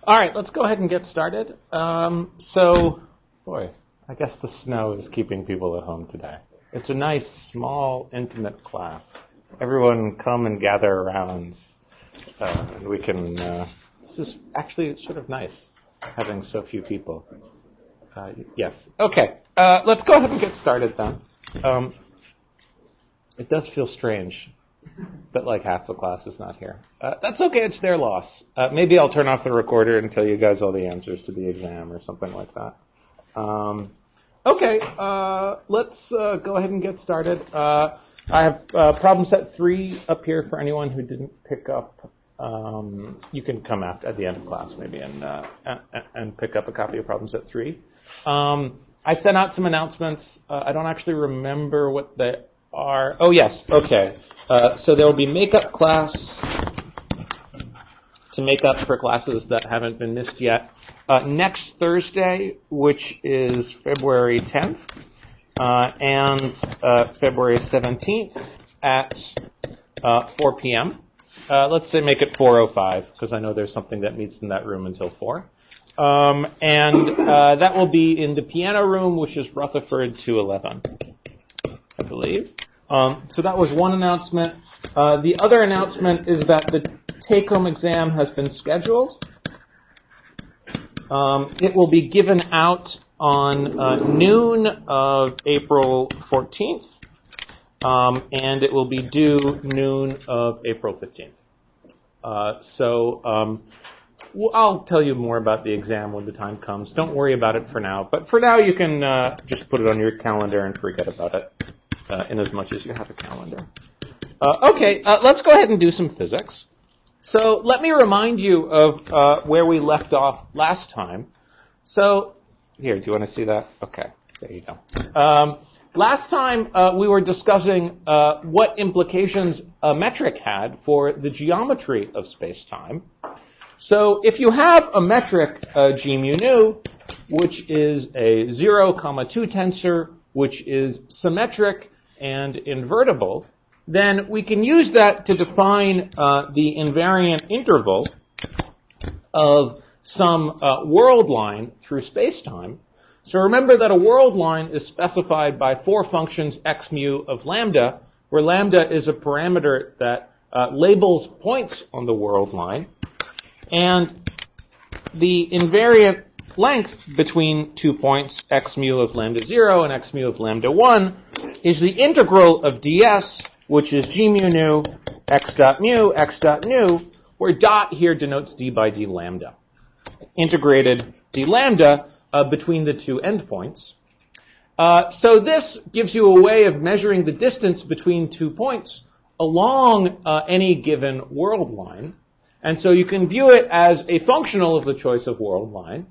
All right, let's go ahead and get started. Boy, I guess the snow is keeping people at home today. It's a nice, small, intimate class. Everyone come and gather around, and we can, this is actually sort of nice, having so few people. Yes. Okay, let's go ahead and get started then. It does feel strange that like half the class is not here. That's okay, it's their loss. Maybe I'll turn off the recorder and tell you guys all the answers to the exam or something like that. Okay, let's go ahead and get started. I have problem set 3 up here for anyone who didn't pick up. You can come at the end of class maybe and pick up a copy of problem set 3. I sent out some announcements. I don't actually remember what they are. Oh, yes. Okay. So there will be makeup class to make up for classes that haven't been missed yet. Next Thursday, which is February 10th, and February 17th at 4 p.m. Let's say make it 4:05, because I know there's something that meets in that room until 4. And that will be in the piano room, which is Rutherford 211, I believe. So that was one announcement. The other announcement is that the take-home exam has been scheduled. It will be given out on noon of April 14th, and it will be due noon of April 15th. I'll tell you more about the exam when the time comes. Don't worry about it for now. But for now, you can just put it on your calendar and forget about it, in as much as you have a calendar. Okay, let's go ahead and do some physics. So let me remind you of where we left off last time. So, here, do you want to see that? Okay, there you go. Last time we were discussing what implications a metric had for the geometry of space-time. So if you have a metric, g mu nu, which is a 0, 2 tensor, which is symmetric and invertible, then we can use that to define the invariant interval of some world line through space-time. So remember that a world line is specified by 4 functions x mu of lambda, where lambda is a parameter that labels points on the world line. And the invariant length between 2 points, x mu of lambda 0 and x mu of lambda 1, is the integral of ds, which is g mu nu, x dot mu, where dot here denotes d by d lambda. Integrated d lambda between the two endpoints. So this gives you a way of measuring the distance between 2 points along any given world line. And so you can view it as a functional of the choice of world line.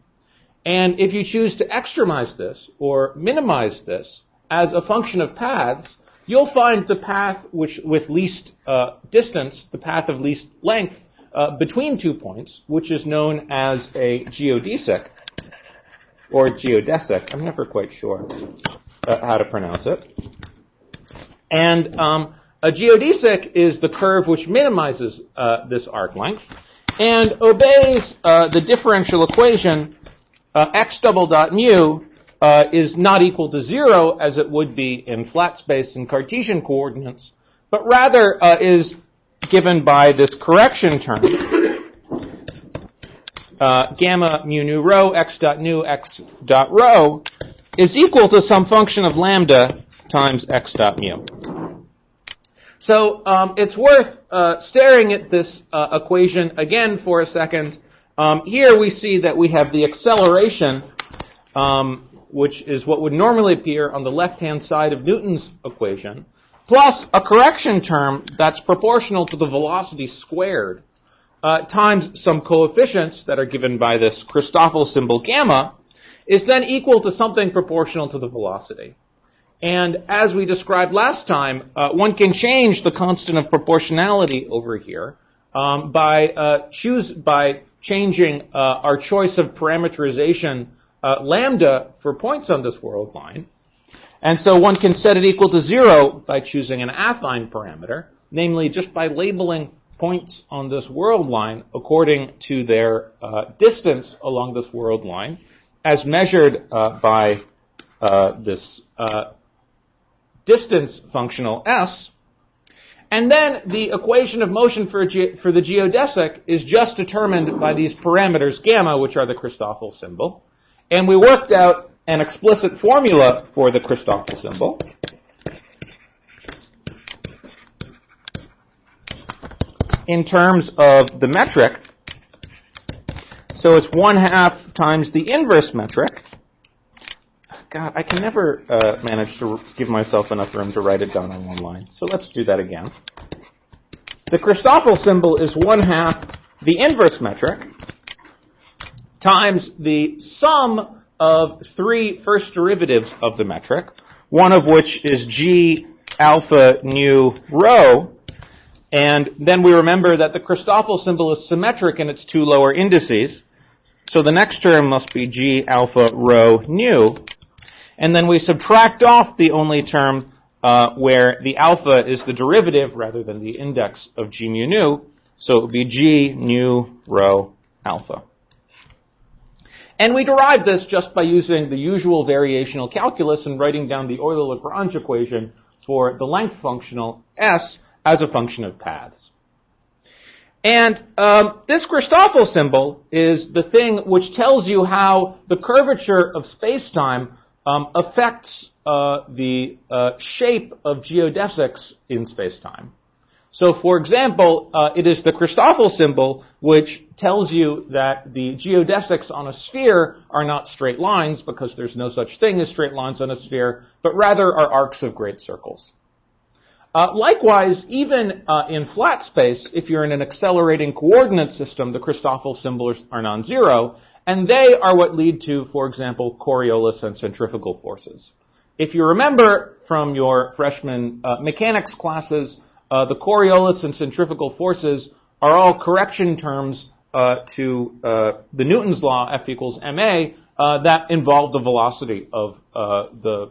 And if you choose to extremize this or minimize this as a function of paths, you'll find the path with least distance, the path of least length between 2 points, which is known as a geodesic or geodesic. I'm never quite sure how to pronounce it. And a geodesic is the curve which minimizes this arc length and obeys the differential equation x double dot mu is not equal to 0 as it would be in flat space and Cartesian coordinates, but rather is given by this correction term, gamma mu nu rho x dot nu x dot rho is equal to some function of lambda times x dot mu. So it's worth staring at this equation again for a second. Here we see that we have the acceleration, which is what would normally appear on the left-hand side of Newton's equation, plus a correction term that's proportional to the velocity squared, times some coefficients that are given by this Christoffel symbol gamma, is then equal to something proportional to the velocity. And as we described last time, one can change the constant of proportionality over here by changing our choice of parameterization lambda for points on this world line. And so one can set it equal to 0 by choosing an affine parameter, namely just by labeling points on this world line according to their distance along this world line, as measured by this distance functional s. And then the equation of motion for the geodesic is just determined by these parameters gamma, which are the Christoffel symbol. And we worked out an explicit formula for the Christoffel symbol. In terms of the metric. So it's 1/2 times the inverse metric. God, I can never manage to give myself enough room to write it down on one line. So let's do that again. The Christoffel symbol is 1/2 the inverse metric times the sum of 3 first derivatives of the metric, one of which is g alpha nu rho. And then we remember that the Christoffel symbol is symmetric in its 2 lower indices. So the next term must be g alpha rho nu. And then we subtract off the only term where the alpha is the derivative rather than the index of g mu nu. So it would be g nu rho alpha. And we derived this just by using the usual variational calculus and writing down the Euler-Lagrange equation for the length functional s as a function of paths. And this Christoffel symbol is the thing which tells you how the curvature of space-time affects the shape of geodesics in space-time. So, for example, it is the Christoffel symbol which tells you that the geodesics on a sphere are not straight lines because there's no such thing as straight lines on a sphere, but rather are arcs of great circles. Likewise, even in flat space, if you're in an accelerating coordinate system, the Christoffel symbols are non-zero, and they are what lead to, for example, Coriolis and centrifugal forces. If you remember from your freshman mechanics classes, the Coriolis and centrifugal forces are all correction terms to the Newton's law, F equals ma, that involve the velocity of the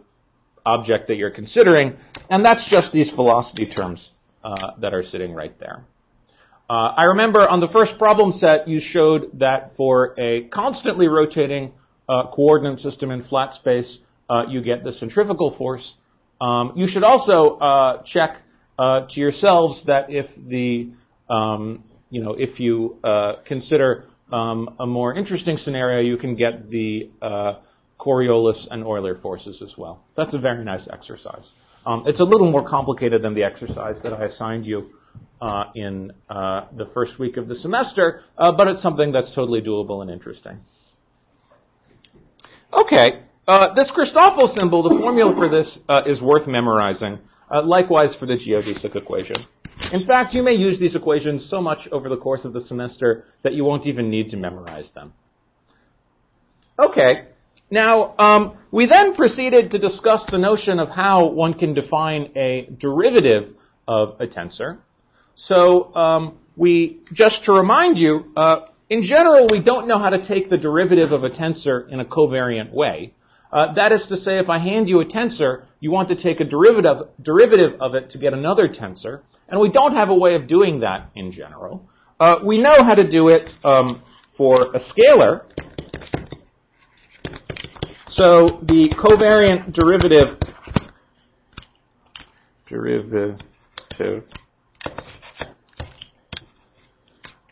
object that you're considering, and that's just these velocity terms that are sitting right there. I remember on the first problem set you showed that for a constantly rotating coordinate system in flat space you get the centrifugal force. You should also check to yourselves that if the if you consider a more interesting scenario, you can get the Coriolis and Euler forces as well. That's a very nice exercise. It's a little more complicated than the exercise that I assigned you in the first week of the semester, but it's something that's totally doable and interesting. Okay, this Christoffel symbol, the formula for this is worth memorizing. Likewise for the geodesic equation. In fact, you may use these equations so much over the course of the semester that you won't even need to memorize them. Okay. Now, we then proceeded to discuss the notion of how one can define a derivative of a tensor. So, just to remind you, in general, we don't know how to take the derivative of a tensor in a covariant way. That is to say, if I hand you a tensor, you want to take a derivative of it to get another tensor, and we don't have a way of doing that in general. We know how to do it for a scalar. So the covariant derivative,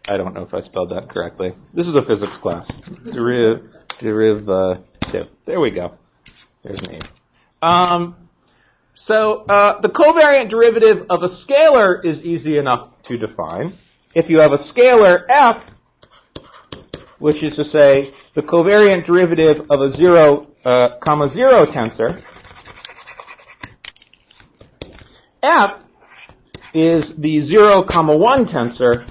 I don't know if I spelled that correctly. This is a physics class. Derivative. There we go. There's me. So the covariant derivative of a scalar is easy enough to define. If you have a scalar f, which is to say the covariant derivative of a 0, 0 tensor, f is the 0, 1 tensor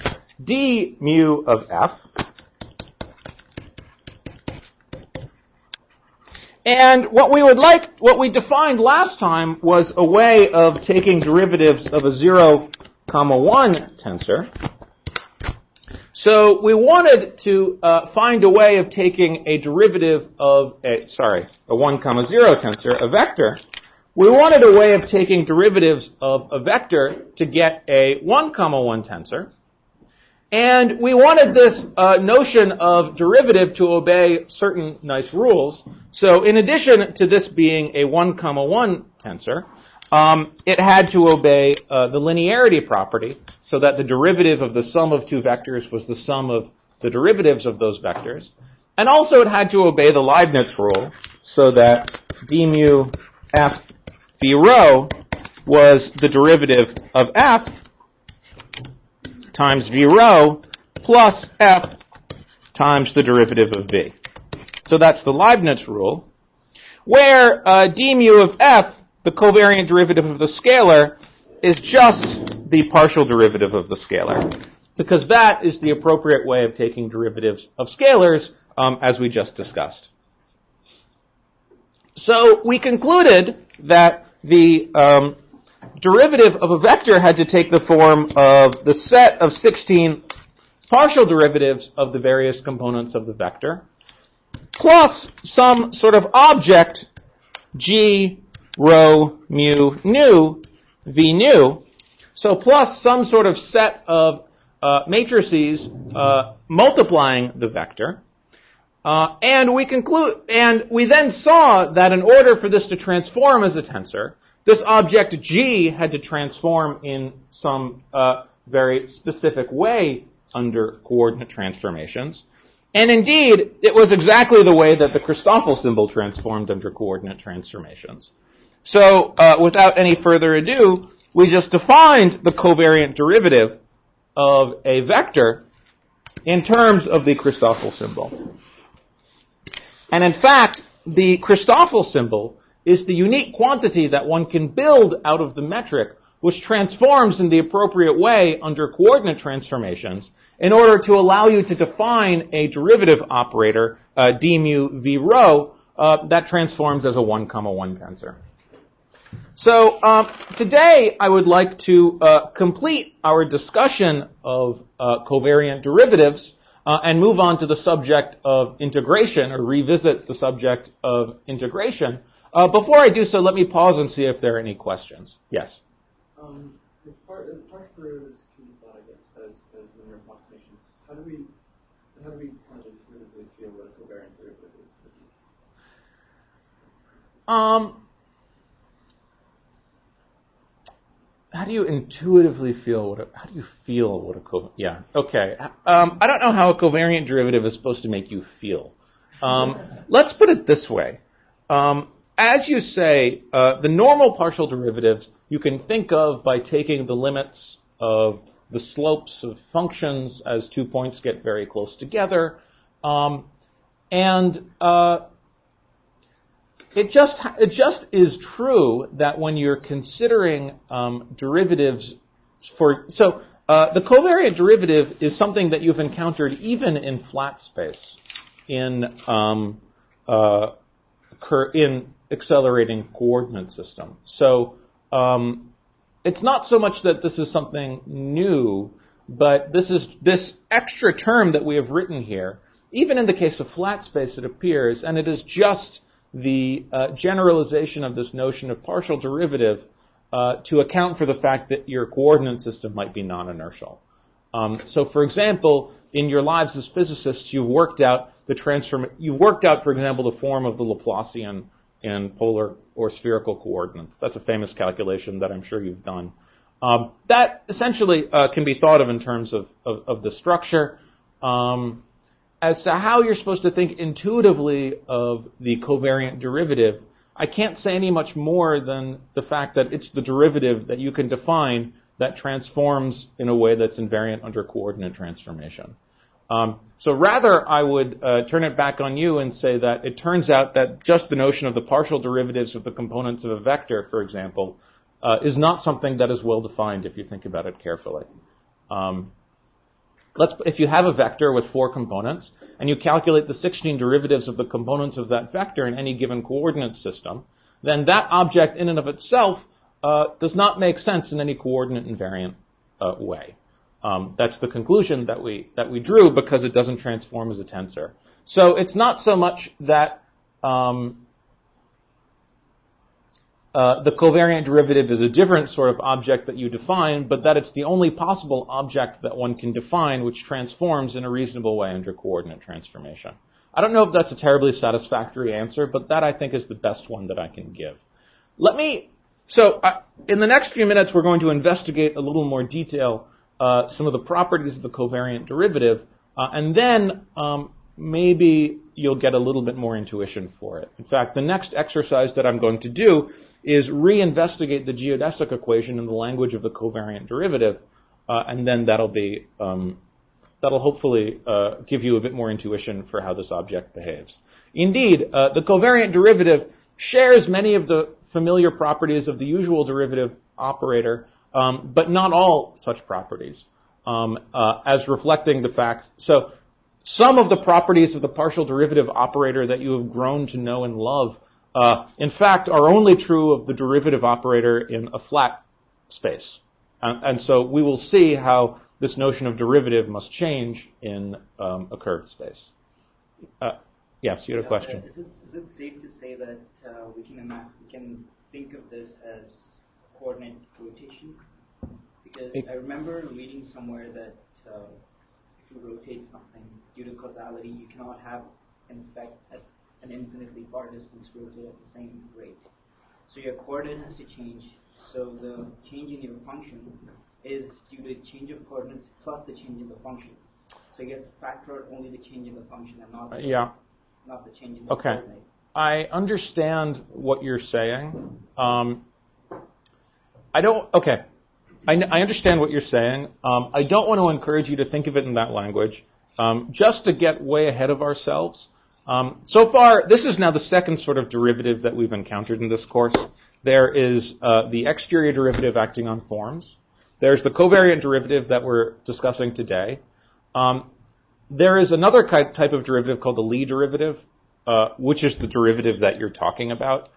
d mu of f. And what we defined last time was a way of taking derivatives of a 0, 1 tensor. So we wanted to find a way of taking a derivative of a 1, 0 tensor, a vector. We wanted a way of taking derivatives of a vector to get a 1, 1 tensor. And we wanted this notion of derivative to obey certain nice rules. So in addition to this being a 1, 1 tensor, it had to obey the linearity property so that the derivative of the sum of two vectors was the sum of the derivatives of those vectors. And also it had to obey the Leibniz rule so that d mu f v rho was the derivative of f times v rho plus f times the derivative of v. So that's the Leibniz rule, where d mu of f, the covariant derivative of the scalar, is just the partial derivative of the scalar, because that is the appropriate way of taking derivatives of scalars, as we just discussed. So we concluded that the derivative of a vector had to take the form of the set of 16 partial derivatives of the various components of the vector, plus some sort of object, g, rho, mu, nu, v nu, so plus some sort of set of matrices multiplying the vector. And we then saw that in order for this to transform as a tensor, this object g had to transform in some very specific way under coordinate transformations. And indeed, it was exactly the way that the Christoffel symbol transformed under coordinate transformations. So without any further ado, we just defined the covariant derivative of a vector in terms of the Christoffel symbol. And in fact, the Christoffel symbol is the unique quantity that one can build out of the metric, which transforms in the appropriate way under coordinate transformations in order to allow you to define a derivative operator, d mu v rho, that transforms as a 1, 1 tensor. So today I would like to complete our discussion of covariant derivatives and move on to the subject of integration, or revisit the subject of integration. Before I do so, let me pause and see if there are any questions. Yes? The partial derivatives can be thought, I guess, as linear approximations. How do we kind of intuitively feel what a covariant derivative is? How do you intuitively feel how do you feel what a covariant? Yeah, okay. I don't know how a covariant derivative is supposed to make you feel. Let's put it this way. As you say, the normal partial derivatives you can think of by taking the limits of the slopes of functions as 2 points get very close together. It just is true that when you're considering derivatives the covariant derivative is something that you've encountered even in flat space in accelerating coordinate system. So it's not so much that this is something new, but this extra term that we have written here. Even in the case of flat space, it appears, and it is just the generalization of this notion of partial derivative to account for the fact that your coordinate system might be non-inertial. So, for example, in your lives as physicists, you've worked out, for example, the form of the Laplacian in polar or spherical coordinates. That's a famous calculation that I'm sure you've done. That essentially can be thought of in terms of the structure. As to how you're supposed to think intuitively of the covariant derivative, I can't say any much more than the fact that it's the derivative that you can define that transforms in a way that's invariant under coordinate transformation. So rather, I would turn it back on you and say that it turns out that just the notion of the partial derivatives of the components of a vector, for example, is not something that is well defined if you think about it carefully. If you have a vector with 4 components, and you calculate the 16 derivatives of the components of that vector in any given coordinate system, then that object in and of itself does not make sense in any coordinate invariant way. That's the conclusion that we drew because it doesn't transform as a tensor. So it's not so much that the covariant derivative is a different sort of object that you define, but that it's the only possible object that one can define which transforms in a reasonable way under coordinate transformation. I don't know if that's a terribly satisfactory answer, but that I think is the best one that I can give. In the next few minutes, we're going to investigate a little more detail some of the properties of the covariant derivative, and then maybe you'll get a little bit more intuition for it. In fact, the next exercise that I'm going to do is reinvestigate the geodesic equation in the language of the covariant derivative, and then that'll hopefully give you a bit more intuition for how this object behaves. Indeed, the covariant derivative shares many of the familiar properties of the usual derivative operator, but not all such properties, as reflecting the fact. So some of the properties of the partial derivative operator that you have grown to know and love, in fact, are only true of the derivative operator in a flat space. And so we will see how this notion of derivative must change in a curved space. Yes, you had a question. Is it safe to say that we can think of this as coordinate rotation? Because I remember reading somewhere that if you rotate something due to causality, you cannot have an effect at an infinitely far distance rotate at the same rate. So your coordinate has to change. So the change in your function is due to change of coordinates plus the change in the function. So you get to factor out only the change in the function and not the change in the coordinate. I understand what you're saying. I understand what you're saying. I don't want to encourage you to think of it in that language. Just to get way ahead of ourselves. So far, this is now the second sort of derivative that we've encountered in this course. There is the exterior derivative acting on forms. There's the covariant derivative that we're discussing today. There is another type of derivative called the Lie derivative, which is the derivative that you're talking about,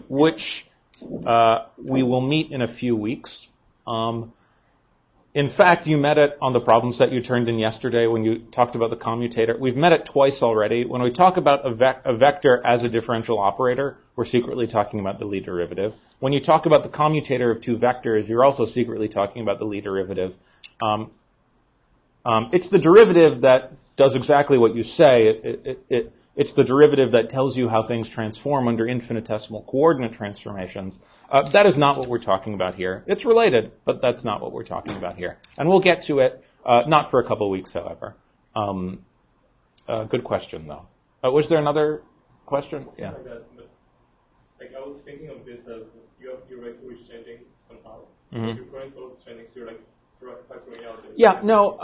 which we will meet in a few weeks. In fact, you met it on the problem set you turned in yesterday when you talked about the commutator. We've met it twice already. When we talk about a vector as a differential operator, we're secretly talking about the Lie derivative. When you talk about the commutator of two vectors, you're also secretly talking about the Lie derivative. It's the derivative that does exactly what you say. It's the derivative that tells you how things transform under infinitesimal coordinate transformations. That is not what we're talking about here. It's related, but that's not what we're talking about here. And we'll get to it, not for a couple of weeks, however. Good question, though. Was there another question? Yeah. I was thinking of this as your vector is changing somehow. Mm-hmm. Your current also changing, so you're factoring out. Yeah, no,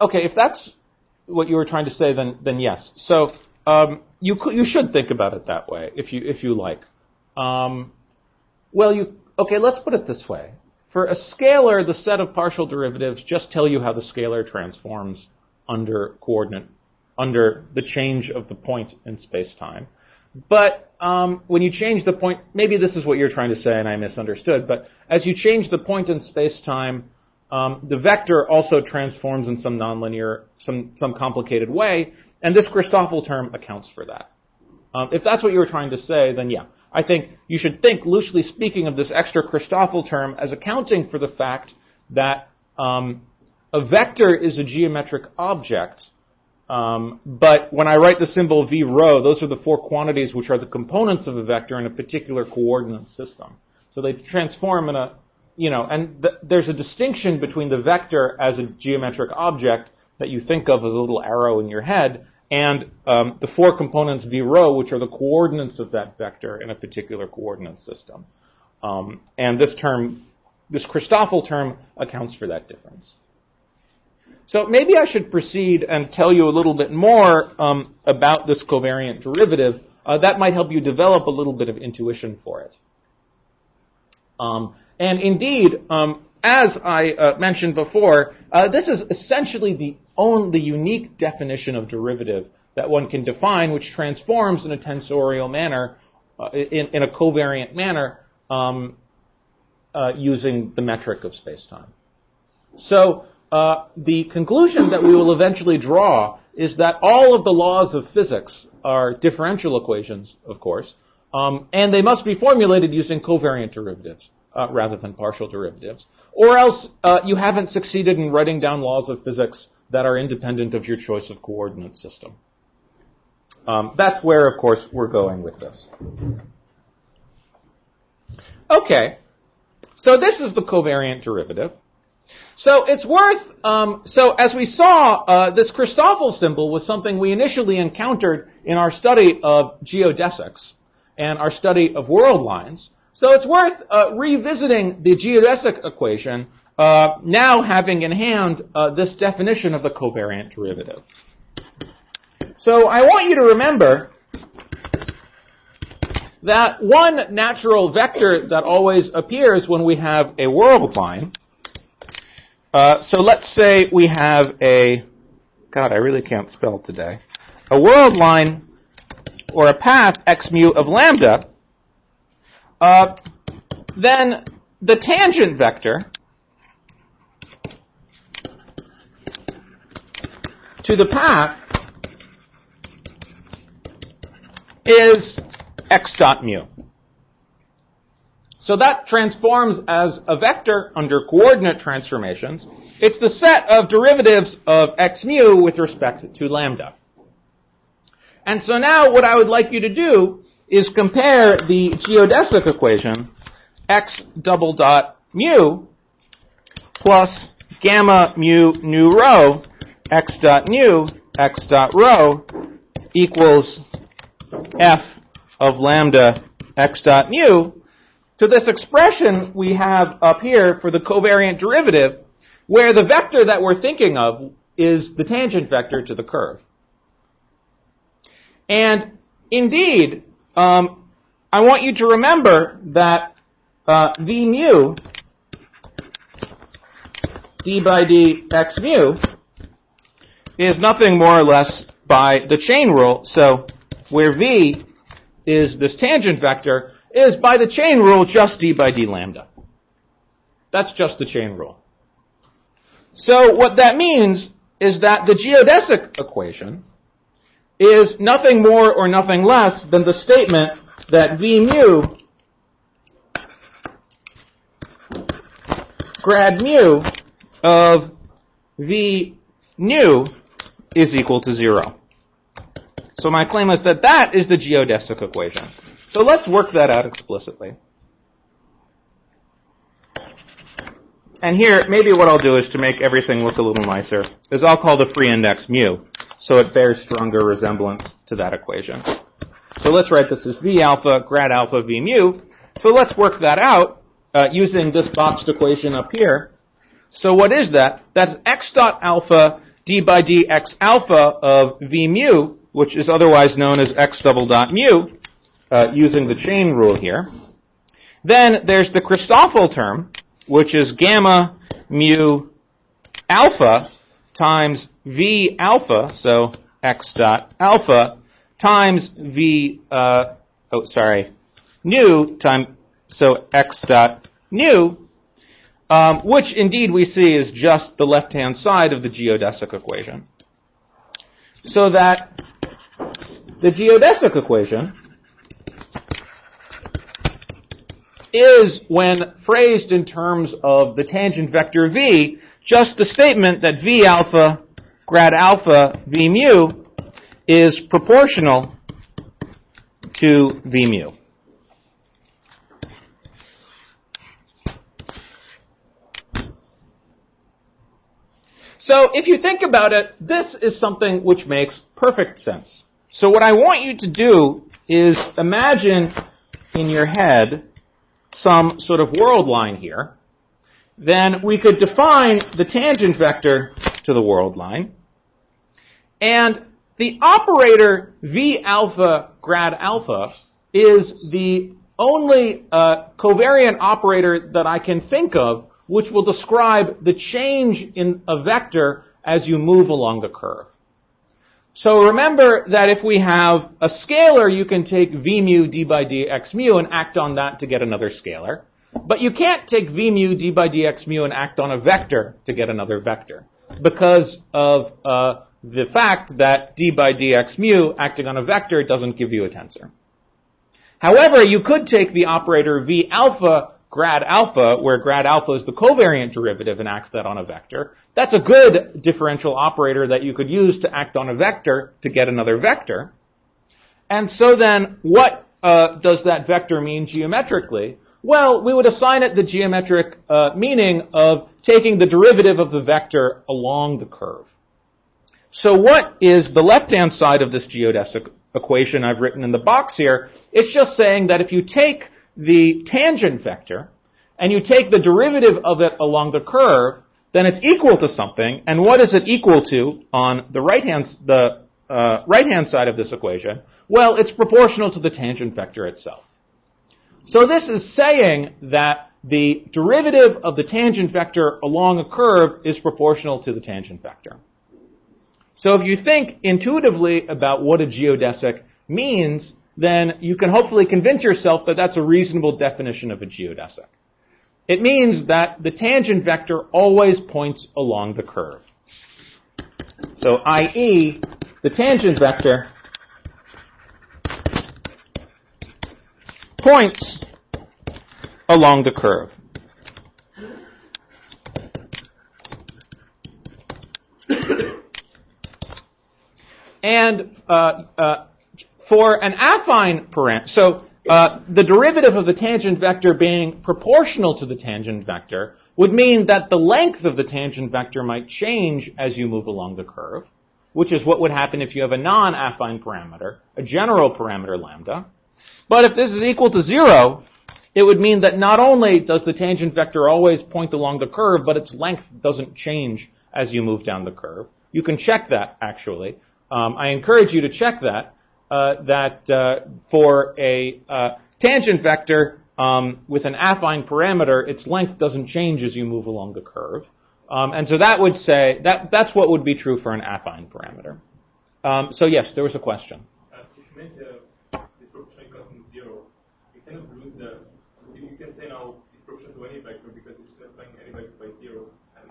okay, if that's what you were trying to say, then yes. So you should think about it that way, if you like. Let's put it this way. For a scalar, the set of partial derivatives just tell you how the scalar transforms under the change of the point in space-time. But when you change the point, maybe this is what you're trying to say and I misunderstood, but as you change the point in space-time, the vector also transforms in some nonlinear, some complicated way, and this Christoffel term accounts for that. If that's what you were trying to say, then yeah. I think you should think, loosely speaking, of this extra Christoffel term as accounting for the fact that a vector is a geometric object, but when I write the symbol v rho, those are the four quantities which are the components of a vector in a particular coordinate system. So they transform in a, there's a distinction between the vector as a geometric object that you think of as a little arrow in your head, and the four components v rho, which are the coordinates of that vector in a particular coordinate system. And this Christoffel term accounts for that difference. So maybe I should proceed and tell you a little bit more about this covariant derivative. That might help you develop a little bit of intuition for it. And indeed, as I mentioned before, this is essentially the only unique definition of derivative that one can define, which transforms in a tensorial manner, in a covariant manner, using the metric of spacetime. So the conclusion that we will eventually draw is that all of the laws of physics are differential equations, of course, And they must be formulated using covariant derivatives rather than partial derivatives. Or else you haven't succeeded in writing down laws of physics that are independent of your choice of coordinate system. That's where, of course, we're going with this. Okay, so this is the covariant derivative. So it's worth, so as we saw, this Christoffel symbol was something we initially encountered in our study of geodesics and our study of world lines. So it's worth revisiting the geodesic equation, now having in hand this definition of the covariant derivative. So I want you to remember that one natural vector that always appears when we have a world line, so let's say we have a, God, I really can't spell today, a world line or a path x mu of lambda, then the tangent vector to the path is x dot mu. So that transforms as a vector under coordinate transformations. It's the set of derivatives of x mu with respect to lambda. And so now what I would like you to do is compare the geodesic equation x double dot mu plus gamma mu nu rho x dot rho equals f of lambda x dot mu to this expression we have up here for the covariant derivative, where the vector that we're thinking of is the tangent vector to the curve. And indeed, I want you to remember that v mu d by d x mu is nothing more or less by the chain rule. So where v is this tangent vector, is by the chain rule just d by d lambda. That's just the chain rule. So what that means is that the geodesic equation is nothing more or nothing less than the statement that v mu grad mu of v nu is equal to 0. So my claim is that that is the geodesic equation. So let's work that out explicitly. And here, maybe what I'll do is to make everything look a little nicer, is I'll call the free index mu, so it bears stronger resemblance to that equation. So let's write this as v alpha grad alpha v mu. So let's work that out using this boxed equation up here. So what is that? That's x dot alpha d by d x alpha of v mu, which is otherwise known as x double dot mu, using the chain rule here. Then there's the Christoffel term, which is gamma mu alpha times v alpha, so x dot alpha, times v, nu times, so x dot nu, which indeed we see is just the left-hand side of the geodesic equation. So that the geodesic equation is, when phrased in terms of the tangent vector v, just the statement that v alpha grad alpha v mu is proportional to v mu. So if you think about it, this is something which makes perfect sense. So what I want you to do is imagine in your head some sort of world line here. Then we could define the tangent vector to the world line. And the operator v alpha grad alpha is the only covariant operator that I can think of which will describe the change in a vector as you move along the curve. So remember that if we have a scalar, you can take v mu d by dx mu and act on that to get another scalar. But you can't take v mu d by dx mu and act on a vector to get another vector, because of the fact that d by dx mu acting on a vector doesn't give you a tensor. However, you could take the operator V alpha grad alpha, where grad alpha is the covariant derivative and acts that on a vector. That's a good differential operator that you could use to act on a vector to get another vector. And so then, what does that vector mean geometrically? Well, we would assign it the geometric meaning of taking the derivative of the vector along the curve. So what is the left-hand side of this geodesic equation I've written in the box here? It's just saying that if you take the tangent vector and you take the derivative of it along the curve, then it's equal to something. And what is it equal to on the right-hand side of this equation? Well, it's proportional to the tangent vector itself. So this is saying that the derivative of the tangent vector along a curve is proportional to the tangent vector. So if you think intuitively about what a geodesic means, then you can hopefully convince yourself that that's a reasonable definition of a geodesic. It means that the tangent vector always points along the curve. So, i.e., the tangent vector points along the curve. And for an affine parameter, so the derivative of the tangent vector being proportional to the tangent vector would mean that the length of the tangent vector might change as you move along the curve, which is what would happen if you have a non-affine parameter, a general parameter lambda. But if this is equal to 0, it would mean that not only does the tangent vector always point along the curve, but its length doesn't change as you move down the curve. You can check that, actually. I encourage you to check that, for a tangent vector with an affine parameter, its length doesn't change as you move along the curve. And so that would say, that's what would be true for an affine parameter. So yes, there was a question. If you make this proportion constant 0, you kind of lose the, you can say now it's proportional to any vector because it's multiplying any vector by 0. And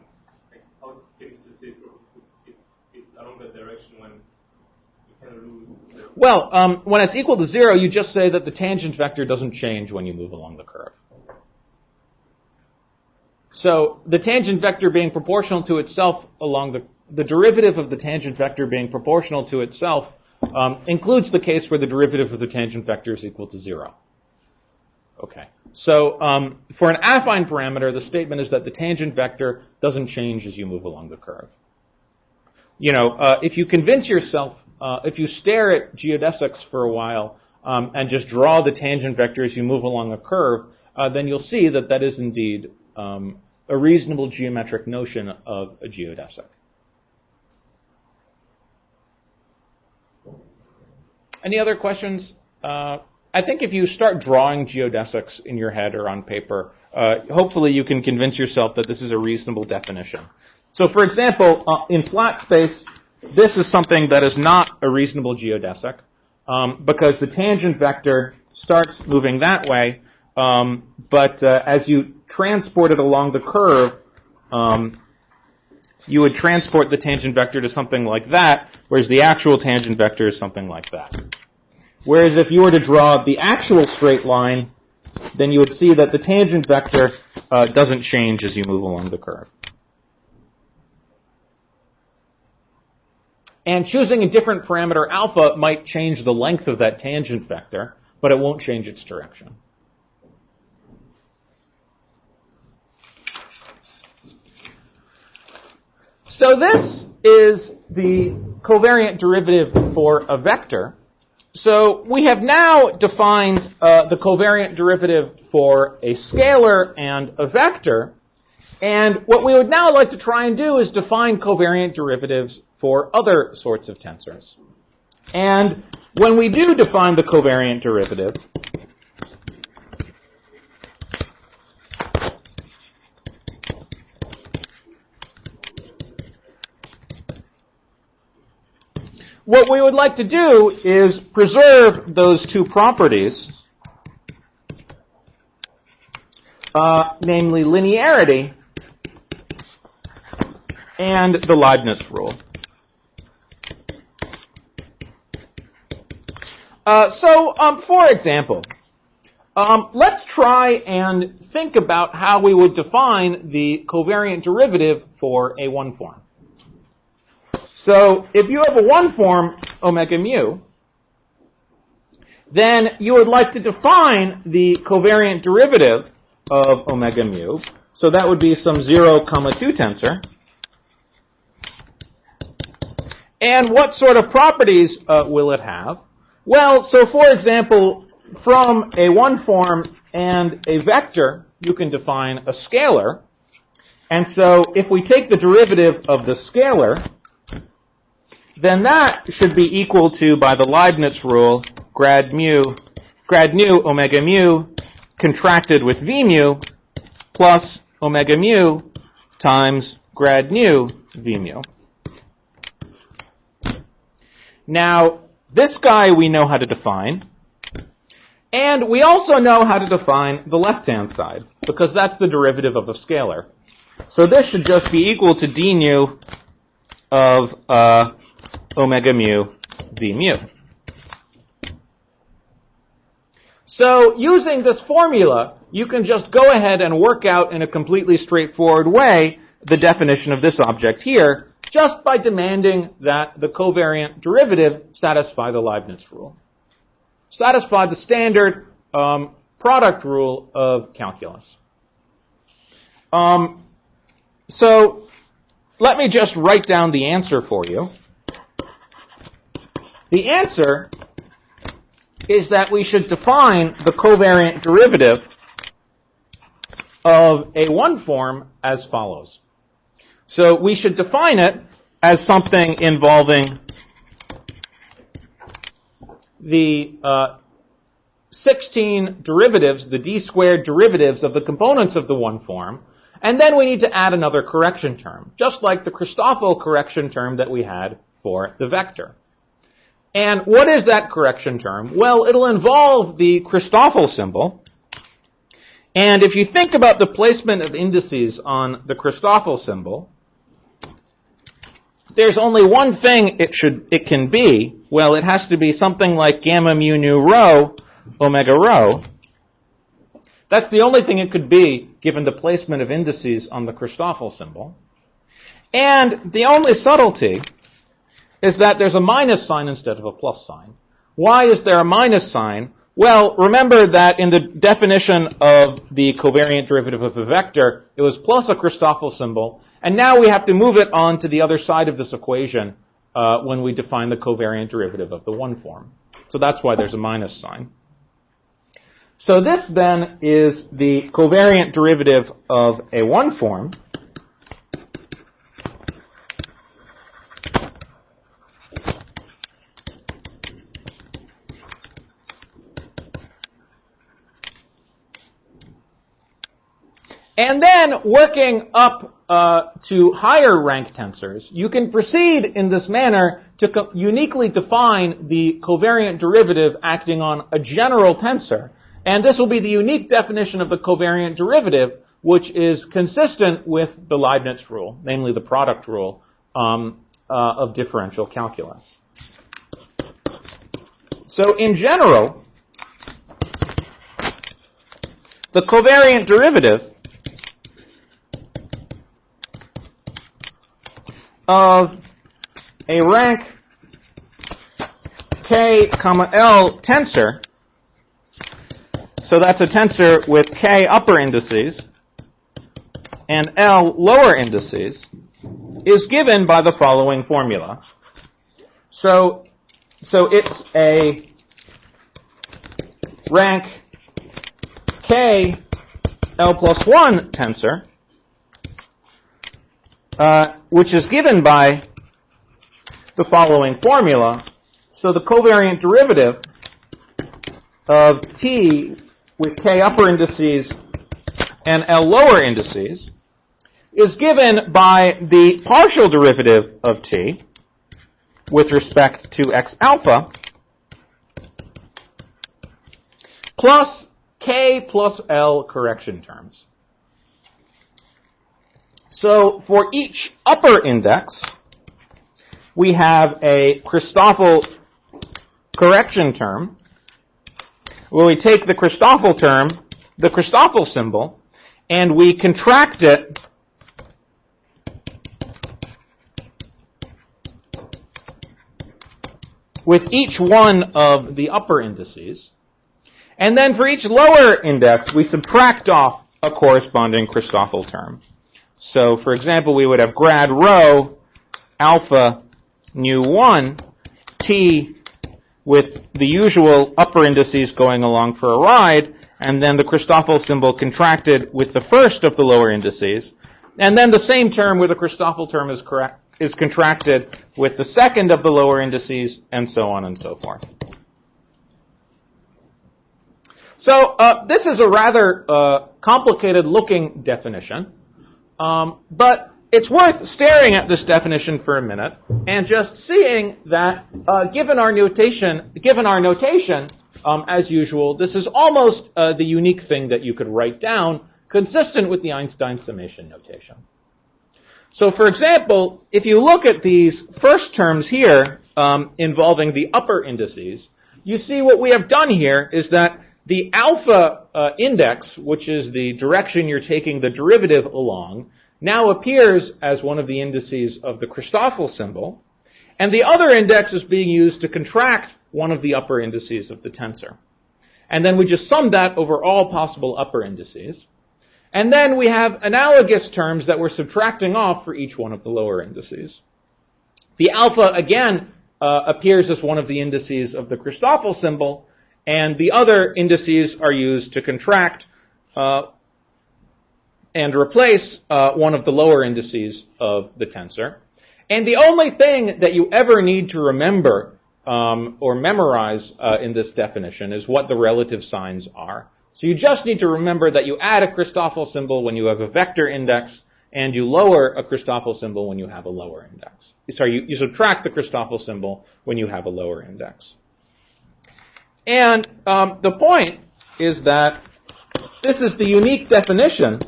like, how can you say it's along that direction when you kind of lose? Well, when it's equal to 0, you just say that the tangent vector doesn't change when you move along the curve. So the tangent vector being proportional to itself along the derivative of the tangent vector being proportional to itself includes the case where the derivative of the tangent vector is equal to 0. Okay. So for an affine parameter, the statement is that the tangent vector doesn't change as you move along the curve. You know, if you convince yourself, if you stare at geodesics for a while and just draw the tangent vector as you move along a curve, then you'll see that that is indeed a reasonable geometric notion of a geodesic. Any other questions? I think if you start drawing geodesics in your head or on paper, hopefully you can convince yourself that this is a reasonable definition. So for example, in flat space, this is something that is not a reasonable geodesic because the tangent vector starts moving that way, but as you transport it along the curve, you would transport the tangent vector to something like that, whereas the actual tangent vector is something like that. Whereas if you were to draw the actual straight line, then you would see that the tangent vector doesn't change as you move along the curve. And choosing a different parameter alpha might change the length of that tangent vector, but it won't change its direction. So this is the covariant derivative for a vector. So we have now defined the covariant derivative for a scalar and a vector. And what we would now like to try and do is define covariant derivatives for other sorts of tensors. And when we do define the covariant derivative, what we would like to do is preserve those two properties, namely linearity and the Leibniz rule. For example, let's try and think about how we would define the covariant derivative for a one form. So if you have a one form omega mu, then you would like to define the covariant derivative of omega mu. So that would be some 0, 2 tensor. And what sort of properties will it have? Well, so for example, from a one form and a vector, you can define a scalar. And so if we take the derivative of the scalar, then that should be equal to, by the Leibniz rule, grad nu omega mu contracted with v mu plus omega mu times grad nu v mu. Now, this guy we know how to define, and we also know how to define the left-hand side, because that's the derivative of a scalar. So this should just be equal to d nu of omega mu v mu. So using this formula, you can just go ahead and work out in a completely straightforward way the definition of this object here, just by demanding that the covariant derivative satisfy the Leibniz rule. Satisfy the standard product rule of calculus. So let me just write down the answer for you. The answer is that we should define the covariant derivative of a one form as follows. So we should define it as something involving the 16 derivatives, the d squared derivatives of the components of the one form, and then we need to add another correction term, just like the Christoffel correction term that we had for the vector. And what is that correction term? Well, it'll involve the Christoffel symbol. And if you think about the placement of indices on the Christoffel symbol, there's only one thing it can be. Well, it has to be something like gamma mu nu rho omega rho. That's the only thing it could be given the placement of indices on the Christoffel symbol. And the only subtlety is that there's a minus sign instead of a plus sign. Why is there a minus sign? Well, remember that in the definition of the covariant derivative of a vector, it was plus a Christoffel symbol, and now we have to move it on to the other side of this equation when we define the covariant derivative of the one form. So that's why there's a minus sign. So this then is the covariant derivative of a one form. And then, working up to higher rank tensors, you can proceed in this manner to uniquely define the covariant derivative acting on a general tensor. And this will be the unique definition of the covariant derivative, which is consistent with the Leibniz rule, namely the product rule of differential calculus. So in general, the covariant derivative of a rank k, L tensor, so that's a tensor with k upper indices and L lower indices, is given by the following formula. So it's a rank k L plus 1 tensor, which is given by the following formula. So the covariant derivative of T with K upper indices and L lower indices is given by the partial derivative of T with respect to X alpha plus K plus L correction terms. So for each upper index, we have a Christoffel correction term where we take the Christoffel term, the Christoffel symbol, and we contract it with each one of the upper indices. And then for each lower index, we subtract off a corresponding Christoffel term. So, for example, we would have grad rho alpha nu 1 t with the usual upper indices going along for a ride, and then the Christoffel symbol contracted with the first of the lower indices, and then the same term with the Christoffel term is contracted with the second of the lower indices, and so on and so forth. So this is a rather complicated-looking definition, but it's worth staring at this definition for a minute and just seeing that given our notation, as usual, this is almost the unique thing that you could write down consistent with the Einstein summation notation. So, for example, if you look at these first terms here involving the upper indices, you see what we have done here is that the alpha index, which is the direction you're taking the derivative along, now appears as one of the indices of the Christoffel symbol, and the other index is being used to contract one of the upper indices of the tensor. And then we just sum that over all possible upper indices. And then we have analogous terms that we're subtracting off for each one of the lower indices. The alpha, again, appears as one of the indices of the Christoffel symbol, and the other indices are used to contract and replace one of the lower indices of the tensor. And the only thing that you ever need to remember or memorize in this definition is what the relative signs are. So you just need to remember that you add a Christoffel symbol when you have a vector index, and you lower a Christoffel symbol when you have a lower index. Sorry, you subtract the Christoffel symbol when you have a lower index. And the point is that this is the unique definition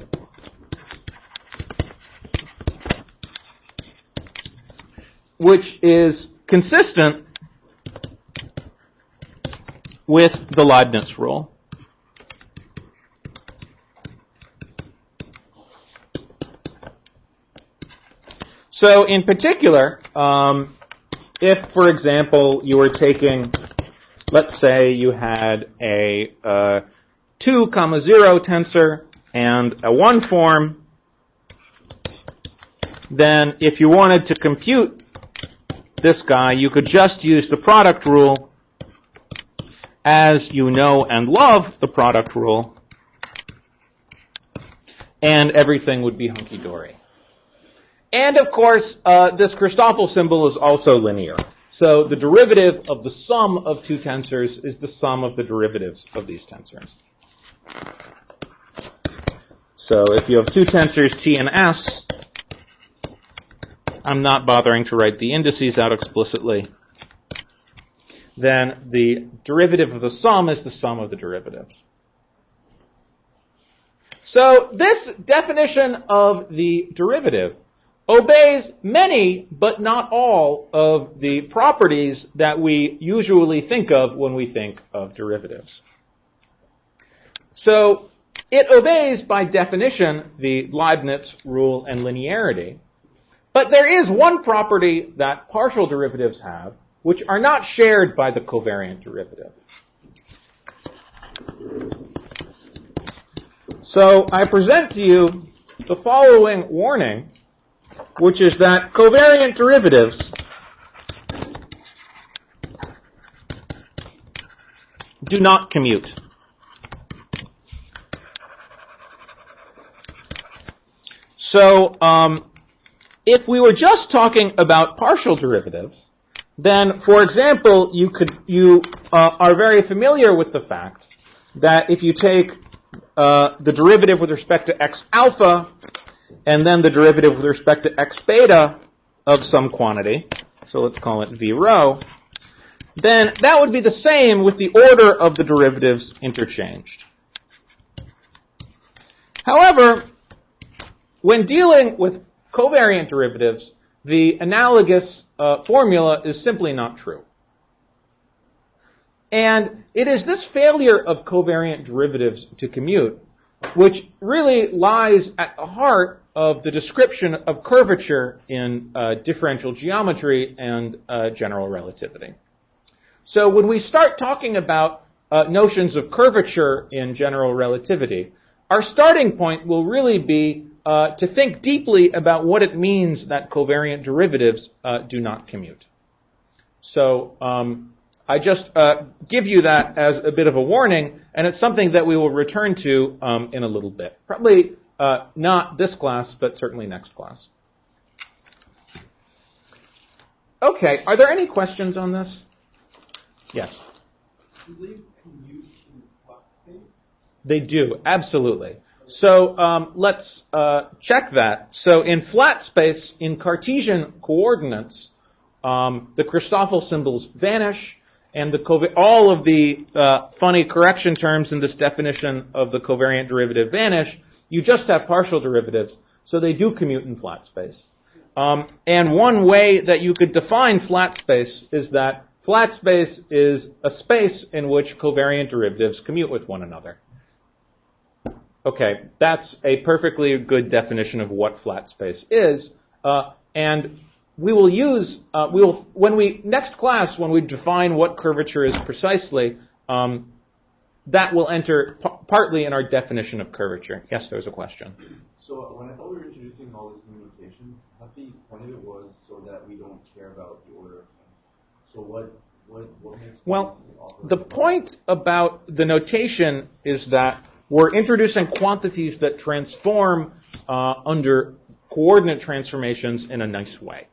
which is consistent with the Leibniz rule. So in particular, if, for example, you were taking, let's say you had a 2, 0 tensor and a 1 form, then if you wanted to compute this guy, you could just use the product rule as you know and love the product rule, and everything would be hunky-dory. And, of course, this Christoffel symbol is also linear. So the derivative of the sum of two tensors is the sum of the derivatives of these tensors. So if you have two tensors t and s, I'm not bothering to write the indices out explicitly, then the derivative of the sum is the sum of the derivatives. So this definition of the derivative obeys many, but not all, of the properties that we usually think of when we think of derivatives. So it obeys, by definition, the Leibniz rule and linearity. But there is one property that partial derivatives have, which are not shared by the covariant derivative. So I present to you the following warning, which is that covariant derivatives do not commute. So if we were just talking about partial derivatives, then, for example, you are very familiar with the fact that if you take the derivative with respect to x alpha and then the derivative with respect to x beta of some quantity, so let's call it v rho, then that would be the same with the order of the derivatives interchanged. However, when dealing with covariant derivatives, the analogous formula is simply not true. And it is this failure of covariant derivatives to commute which really lies at the heart of the description of curvature in differential geometry and general relativity. So when we start talking about notions of curvature in general relativity, our starting point will really be to think deeply about what it means that covariant derivatives do not commute. So I just give you that as a bit of a warning, and it's something that we will return to in a little bit. Probably not this class, but certainly next class. Okay, are there any questions on this? Yes? Do they commute in flat space? They do, absolutely. So let's check that. So in flat space, in Cartesian coordinates, the Christoffel symbols vanish, and all of the funny correction terms in this definition of the covariant derivative vanish. You just have partial derivatives, so they do commute in flat space. And one way that you could define flat space is that flat space is a space in which covariant derivatives commute with one another. Okay, that's a perfectly good definition of what flat space is, and we will use, next class, when we define what curvature is precisely, that will enter partly in our definition of curvature. Yes, there's a question. So when I thought we were introducing all this new notation, I thought the point of it was so that we don't care about the order of things. So what makes the point about the notation is that we're introducing quantities that transform under coordinate transformations in a nice way,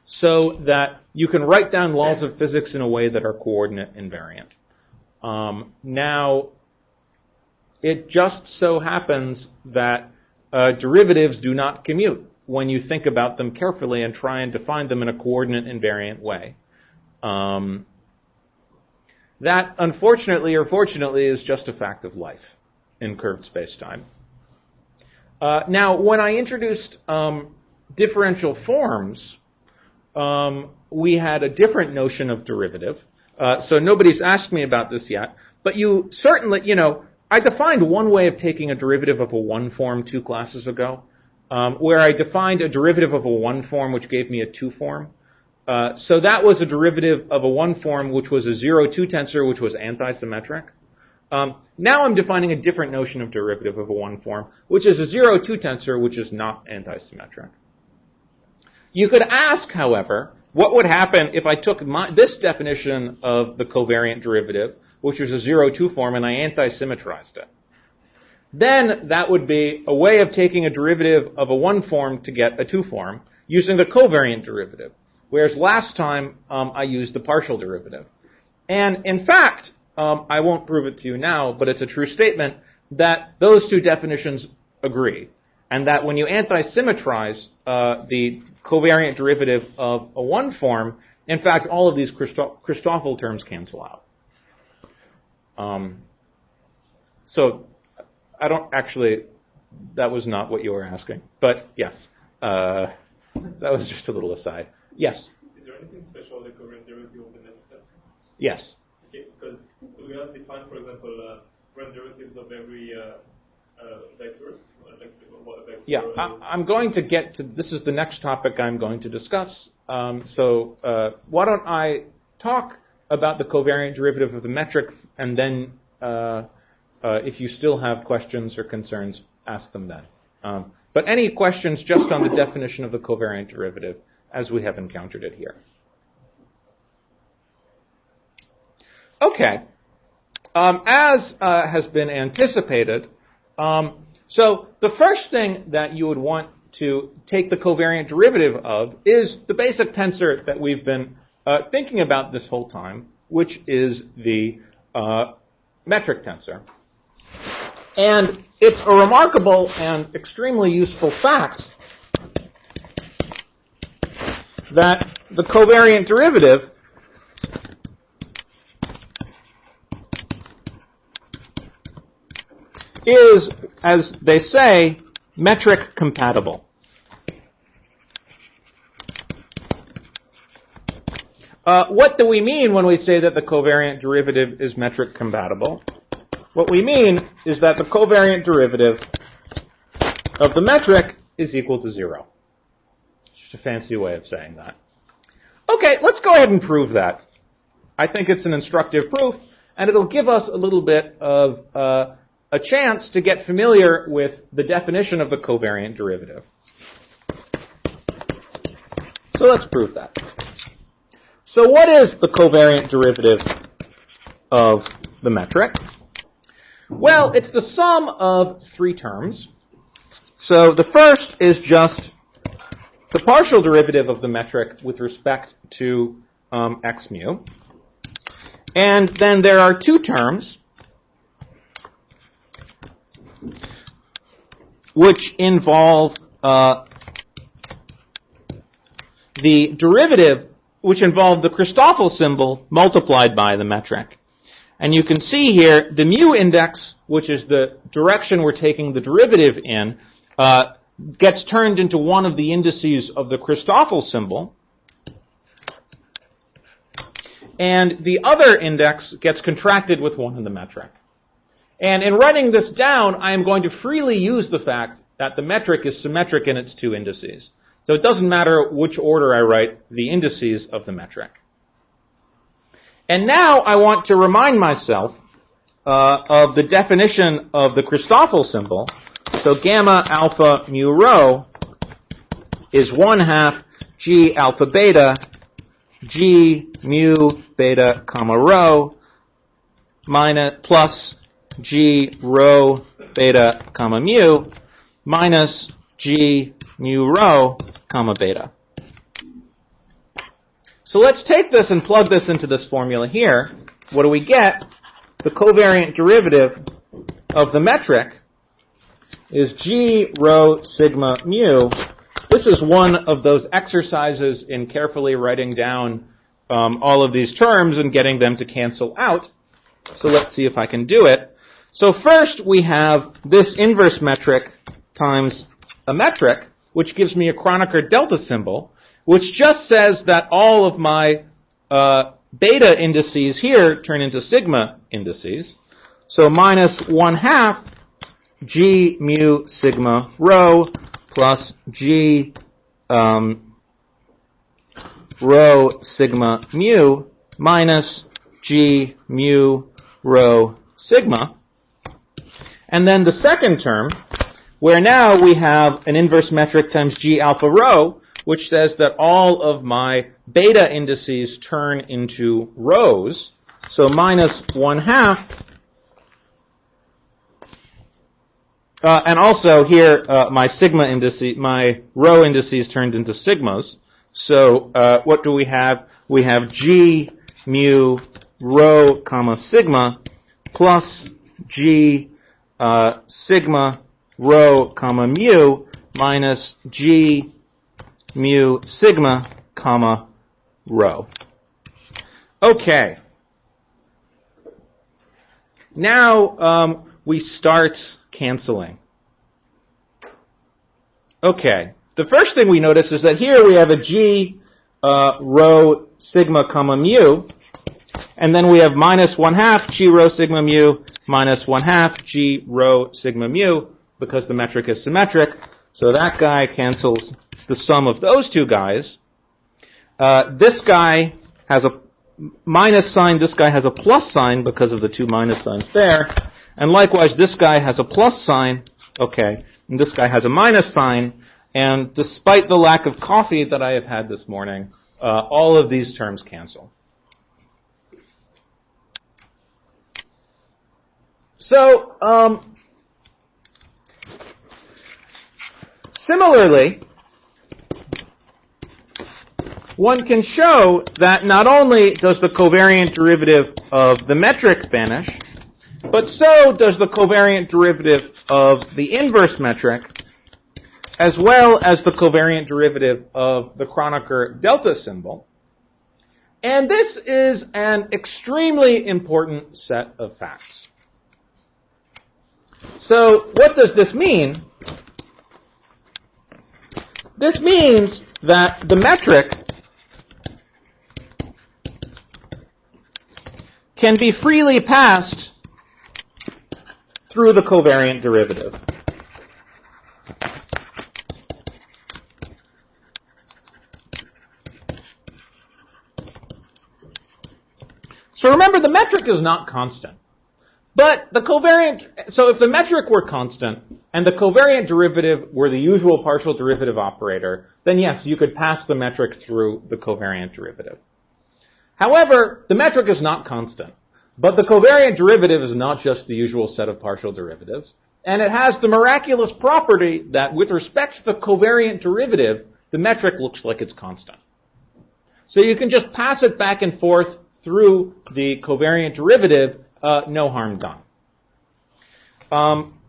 so that you can write down laws of physics in a way that are coordinate invariant. Now, it just so happens that derivatives do not commute when you think about them carefully and try and define them in a coordinate invariant way. That, unfortunately or fortunately, is just a fact of life in curved spacetime. Now, when I introduced differential forms, we had a different notion of derivative. So nobody's asked me about this yet. But you certainly, I defined one way of taking a derivative of a one form 2 classes ago, where I defined a derivative of a one form which gave me a 2 form. So that was a derivative of a one form which was a 0-2 tensor which was antisymmetric. Now I'm defining a different notion of derivative of a one form, which is a 0-2 tensor which is not antisymmetric. You could ask, however, what would happen if I took this definition of the covariant derivative, which was a 0-2 form, and I antisymmetrized it. Then that would be a way of taking a derivative of a one form to get a 2 form using the covariant derivative, whereas last time I used the partial derivative. And in fact, I won't prove it to you now, but it's a true statement that those two definitions agree, and that when you antisymmetrize the covariant derivative of a one form, in fact, all of these Christoffel terms cancel out. So I don't actually, that was not what you were asking, but yes, that was just a little aside. Yes? Is there anything special about the covariant derivative of the metric tensor? Yes. Okay, because we have defined, for example, covariant derivatives of every vectors, like what a vector. Yeah, I'm going to get to, this is the next topic I'm going to discuss. So why don't I talk about the covariant derivative of the metric, and then if you still have questions or concerns, ask them then. But any questions just on the definition of the covariant derivative as we have encountered it here? Okay. As has been anticipated, so the first thing that you would want to take the covariant derivative of is the basic tensor that we've been thinking about this whole time, which is the metric tensor. And it's a remarkable and extremely useful fact that the covariant derivative is, as they say, metric compatible. what do we mean when we say that the covariant derivative is metric compatible? What we mean is that the covariant derivative of the metric is equal to 0. Just a fancy way of saying that. Okay, let's go ahead and prove that. I think it's an instructive proof, and it'll give us a little bit of a chance to get familiar with the definition of the covariant derivative. So let's prove that. So what is the covariant derivative of the metric? Well, it's the sum of 3 terms. So the first is just the partial derivative of the metric with respect to x mu. And then there are 2 terms which involve the derivative, which involve the Christoffel symbol multiplied by the metric. And you can see here the mu index, which is the direction we're taking the derivative in, gets turned into one of the indices of the Christoffel symbol. And the other index gets contracted with one in the metric. And in writing this down, I am going to freely use the fact that the metric is symmetric in its 2 indices. So it doesn't matter which order I write the indices of the metric. And now I want to remind myself of the definition of the Christoffel symbol. So gamma alpha mu rho is 1/2 g alpha beta g mu beta comma rho minus plus g rho beta comma mu minus g mu rho comma beta. So let's take this and plug this into this formula here. What do we get? The covariant derivative of the metric is g rho sigma mu. This is one of those exercises in carefully writing down all of these terms and getting them to cancel out. So let's see if I can do it. So first we have this inverse metric times a metric, which gives me a Kronecker delta symbol, which just says that all of my beta indices here turn into sigma indices. So minus 1/2 g mu sigma rho plus g rho sigma mu minus g mu rho sigma. And then the second term, where now we have an inverse metric times g alpha rho, which says that all of my beta indices turn into rhos. So minus 1/2. And also here, my sigma indices, my rho indices turned into sigmas. So what do we have? We have g mu rho comma sigma plus g sigma rho comma mu minus g mu sigma comma rho. Okay. Now we start canceling. Okay. The first thing we notice is that here we have a g rho sigma comma mu, and then we have minus 1/2 g rho sigma mu minus 1/2 g rho sigma mu, because the metric is symmetric. So that guy cancels the sum of those two guys. This guy has a minus sign, this guy has a plus sign because of the 2 minus signs there. And likewise, this guy has a plus sign, okay, and this guy has a minus sign. And despite the lack of coffee that I have had this morning, all of these terms cancel. So, similarly, one can show that not only does the covariant derivative of the metric vanish, but so does the covariant derivative of the inverse metric, as well as the covariant derivative of the Kronecker delta symbol. And this is an extremely important set of facts. So what does this mean? This means that the metric can be freely passed through the covariant derivative. So remember, the metric is not constant. But the covariant, so if the metric were constant and the covariant derivative were the usual partial derivative operator, then yes, you could pass the metric through the covariant derivative. However, the metric is not constant. But the covariant derivative is not just the usual set of partial derivatives. And it has the miraculous property that with respect to the covariant derivative, the metric looks like it's constant. So you can just pass it back and forth through the covariant derivative, no harm done.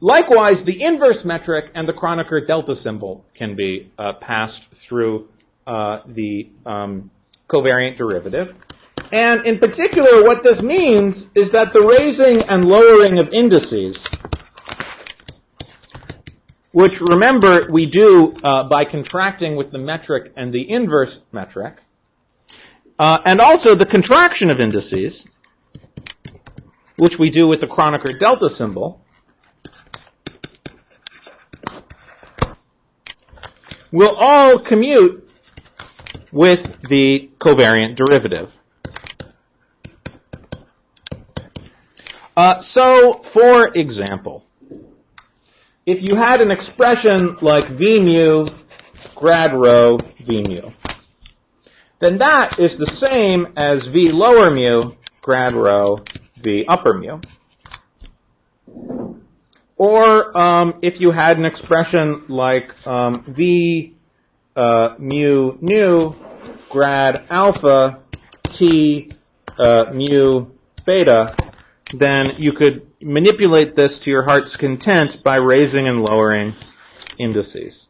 Likewise, the inverse metric and the Kronecker delta symbol can be passed through the covariant derivative. And in particular, what this means is that the raising and lowering of indices, which remember we do by contracting with the metric and the inverse metric, and also the contraction of indices, which we do with the Kronecker delta symbol, will all commute with the covariant derivative. So, for example, if you had an expression like v mu grad rho v mu, then that is the same as v lower mu grad rho v upper mu. Or if you had an expression like v mu nu grad alpha t mu beta, then you could manipulate this to your heart's content by raising and lowering indices.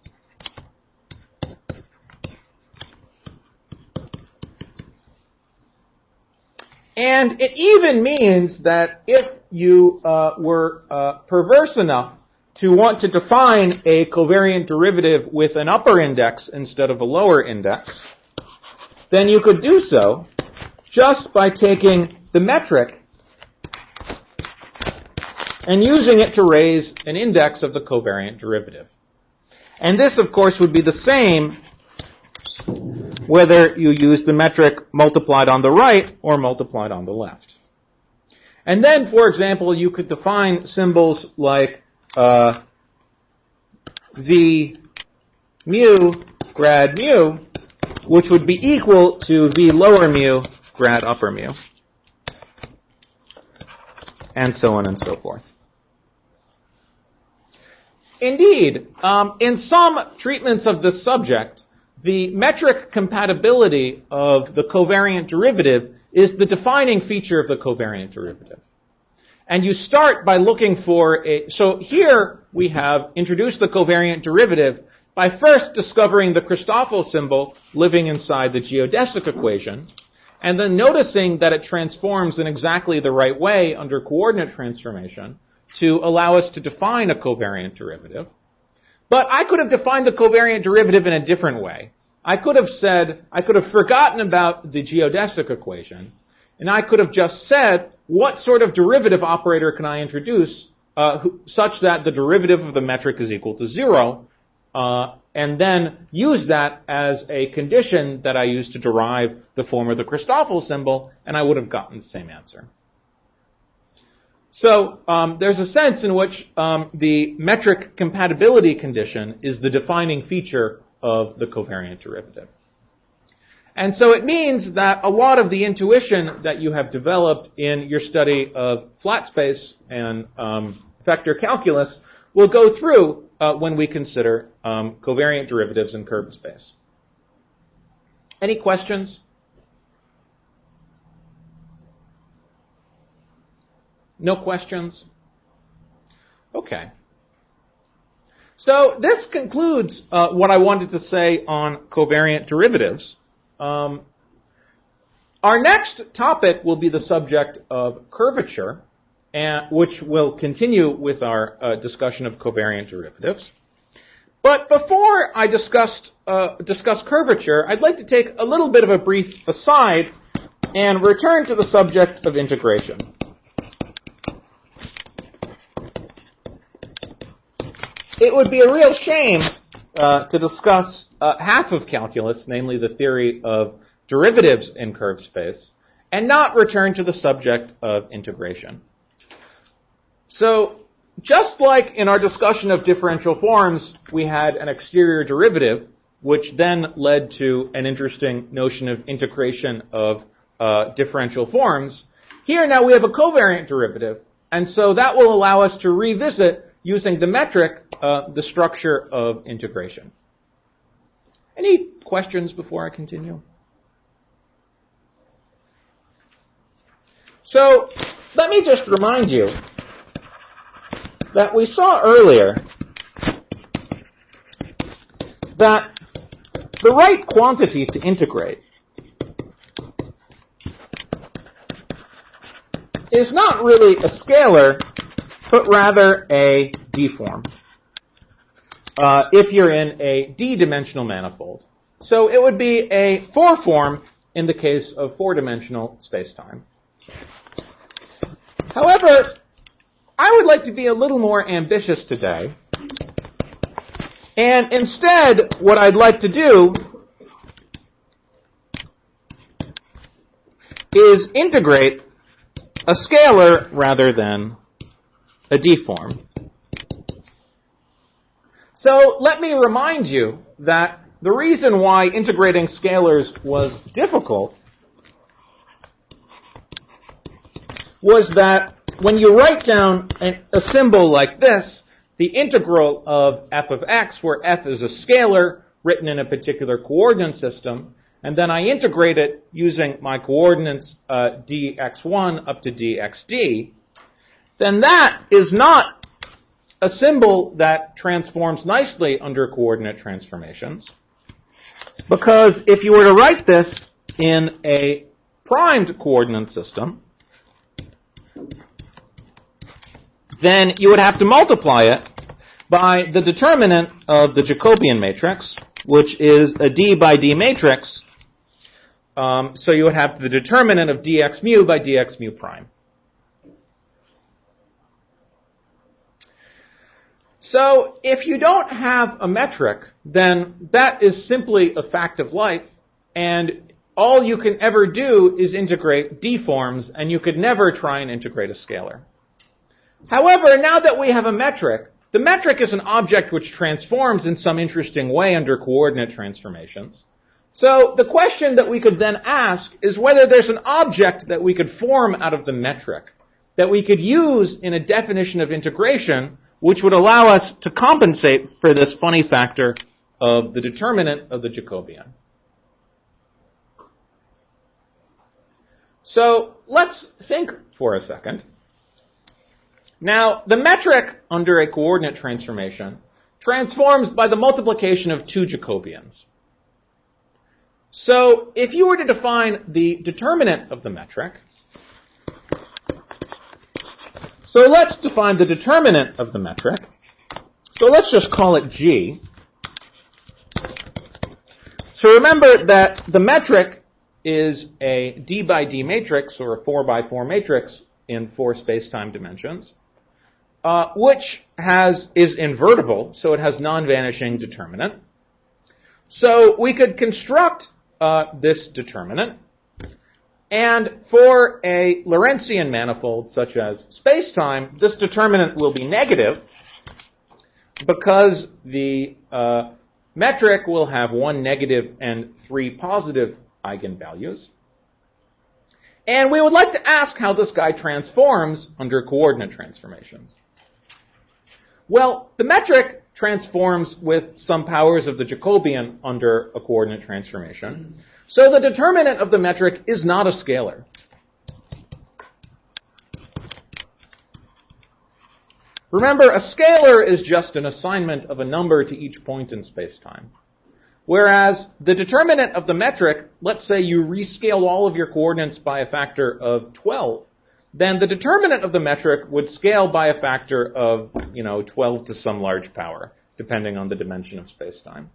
And it even means that if you were perverse enough to want to define a covariant derivative with an upper index instead of a lower index, then you could do so just by taking the metric and using it to raise an index of the covariant derivative. And this, of course, would be the same whether you use the metric multiplied on the right or multiplied on the left. And then, for example, you could define symbols like v mu grad mu, which would be equal to v lower mu grad upper mu, and so on and so forth. Indeed, in some treatments of this subject, the metric compatibility of the covariant derivative is the defining feature of the covariant derivative. And you start by looking for so here we have introduced the covariant derivative by first discovering the Christoffel symbol living inside the geodesic equation, and then noticing that it transforms in exactly the right way under coordinate transformation to allow us to define a covariant derivative. But I could have defined the covariant derivative in a different way. I could have forgotten about the geodesic equation, and I could have just said, what sort of derivative operator can I introduce such that the derivative of the metric is equal to 0, and then use that as a condition that I use to derive the form of the Christoffel symbol, and I would have gotten the same answer. So there's a sense in which the metric compatibility condition is the defining feature of the covariant derivative. And so it means that a lot of the intuition that you have developed in your study of flat space and vector calculus will go through when we consider covariant derivatives in curved space. Any questions? No questions? Okay. So this concludes what I wanted to say on covariant derivatives. Our next topic will be the subject of curvature, which will continue with our discussion of covariant derivatives. But before I discuss curvature, I'd like to take a little bit of a brief aside and return to the subject of integration. It would be a real shame to discuss half of calculus, namely the theory of derivatives in curved space, and not return to the subject of integration. So, just like in our discussion of differential forms, we had an exterior derivative, which then led to an interesting notion of integration of differential forms. Here now we have a covariant derivative, and so that will allow us to revisit, using the metric, the structure of integration. Any questions before I continue? So, let me just remind you that we saw earlier that the right quantity to integrate is not really a scalar, but rather a d-form, if you're in a d-dimensional manifold. So it would be a 4-form in the case of 4-dimensional space-time. However, I would like to be a little more ambitious today, and instead what I'd like to do is integrate a scalar rather than a d-form. So let me remind you that the reason why integrating scalars was difficult was that when you write down a symbol like this, the integral of f of x, where f is a scalar written in a particular coordinate system, and then I integrate it using my coordinates dx1 up to dxd, then that is not a symbol that transforms nicely under coordinate transformations. Because if you were to write this in a primed coordinate system, then you would have to multiply it by the determinant of the Jacobian matrix, which is a d by d matrix. So you would have the determinant of dx mu by dx mu prime. So if you don't have a metric, then that is simply a fact of life, and all you can ever do is integrate d-forms, and you could never try and integrate a scalar. However, now that we have a metric, the metric is an object which transforms in some interesting way under coordinate transformations. So the question that we could then ask is whether there's an object that we could form out of the metric that we could use in a definition of integration which would allow us to compensate for this funny factor of the determinant of the Jacobian. So let's think for a second. Now, the metric under a coordinate transformation transforms by the multiplication of two Jacobians. So if you were to define the determinant of the metric, so let's define the determinant of the metric. So let's just call it G. So remember that the metric is a d by d matrix, or a 4 by 4 matrix in 4 space-time dimensions, which is invertible, so it has non-vanishing determinant. So we could construct this determinant, and for a Lorentzian manifold such as space-time, this determinant will be negative because the metric will have 1 negative and 3 positive eigenvalues. And we would like to ask how this guy transforms under coordinate transformations. Well, the metric transforms with some powers of the Jacobian under a coordinate transformation. So the determinant of the metric is not a scalar. Remember, a scalar is just an assignment of a number to each point in space-time. Whereas the determinant of the metric, let's say you rescale all of your coordinates by a factor of 12, then the determinant of the metric would scale by a factor of, 12 to some large power, depending on the dimension of space-time.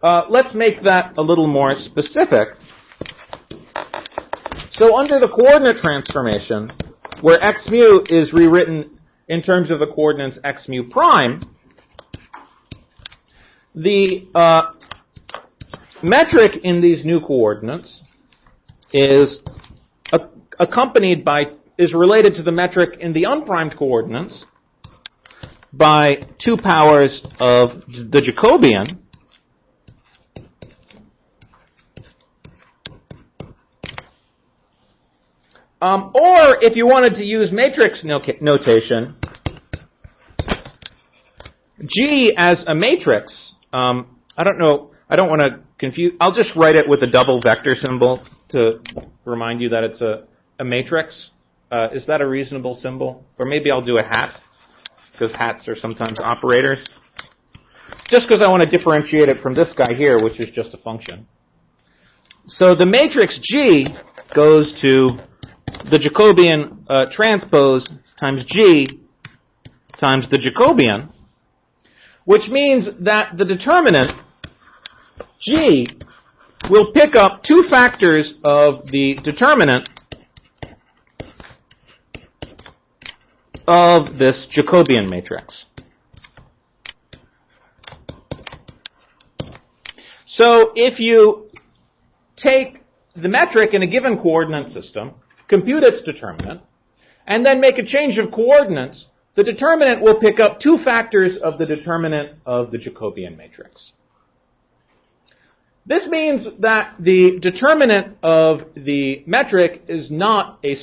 Let's make that a little more specific. So under the coordinate transformation, where x mu is rewritten in terms of the coordinates x mu prime, the metric in these new coordinates is is related to the metric in the unprimed coordinates by 2 powers of the Jacobian, or if you wanted to use matrix notation, G as a matrix, I don't want to confuse, I'll just write it with a double vector symbol to remind you that it's a matrix. Is that a reasonable symbol? Or maybe I'll do a hat, because hats are sometimes operators. Just because I want to differentiate it from this guy here, which is just a function. So the matrix G goes to the Jacobian transpose times G times the Jacobian, which means that the determinant G will pick up 2 factors of the determinant of this Jacobian matrix. So if you take the metric in a given coordinate system, compute its determinant, and then make a change of coordinates, the determinant will pick up 2 factors of the determinant of the Jacobian matrix. This means that the determinant of the metric is not a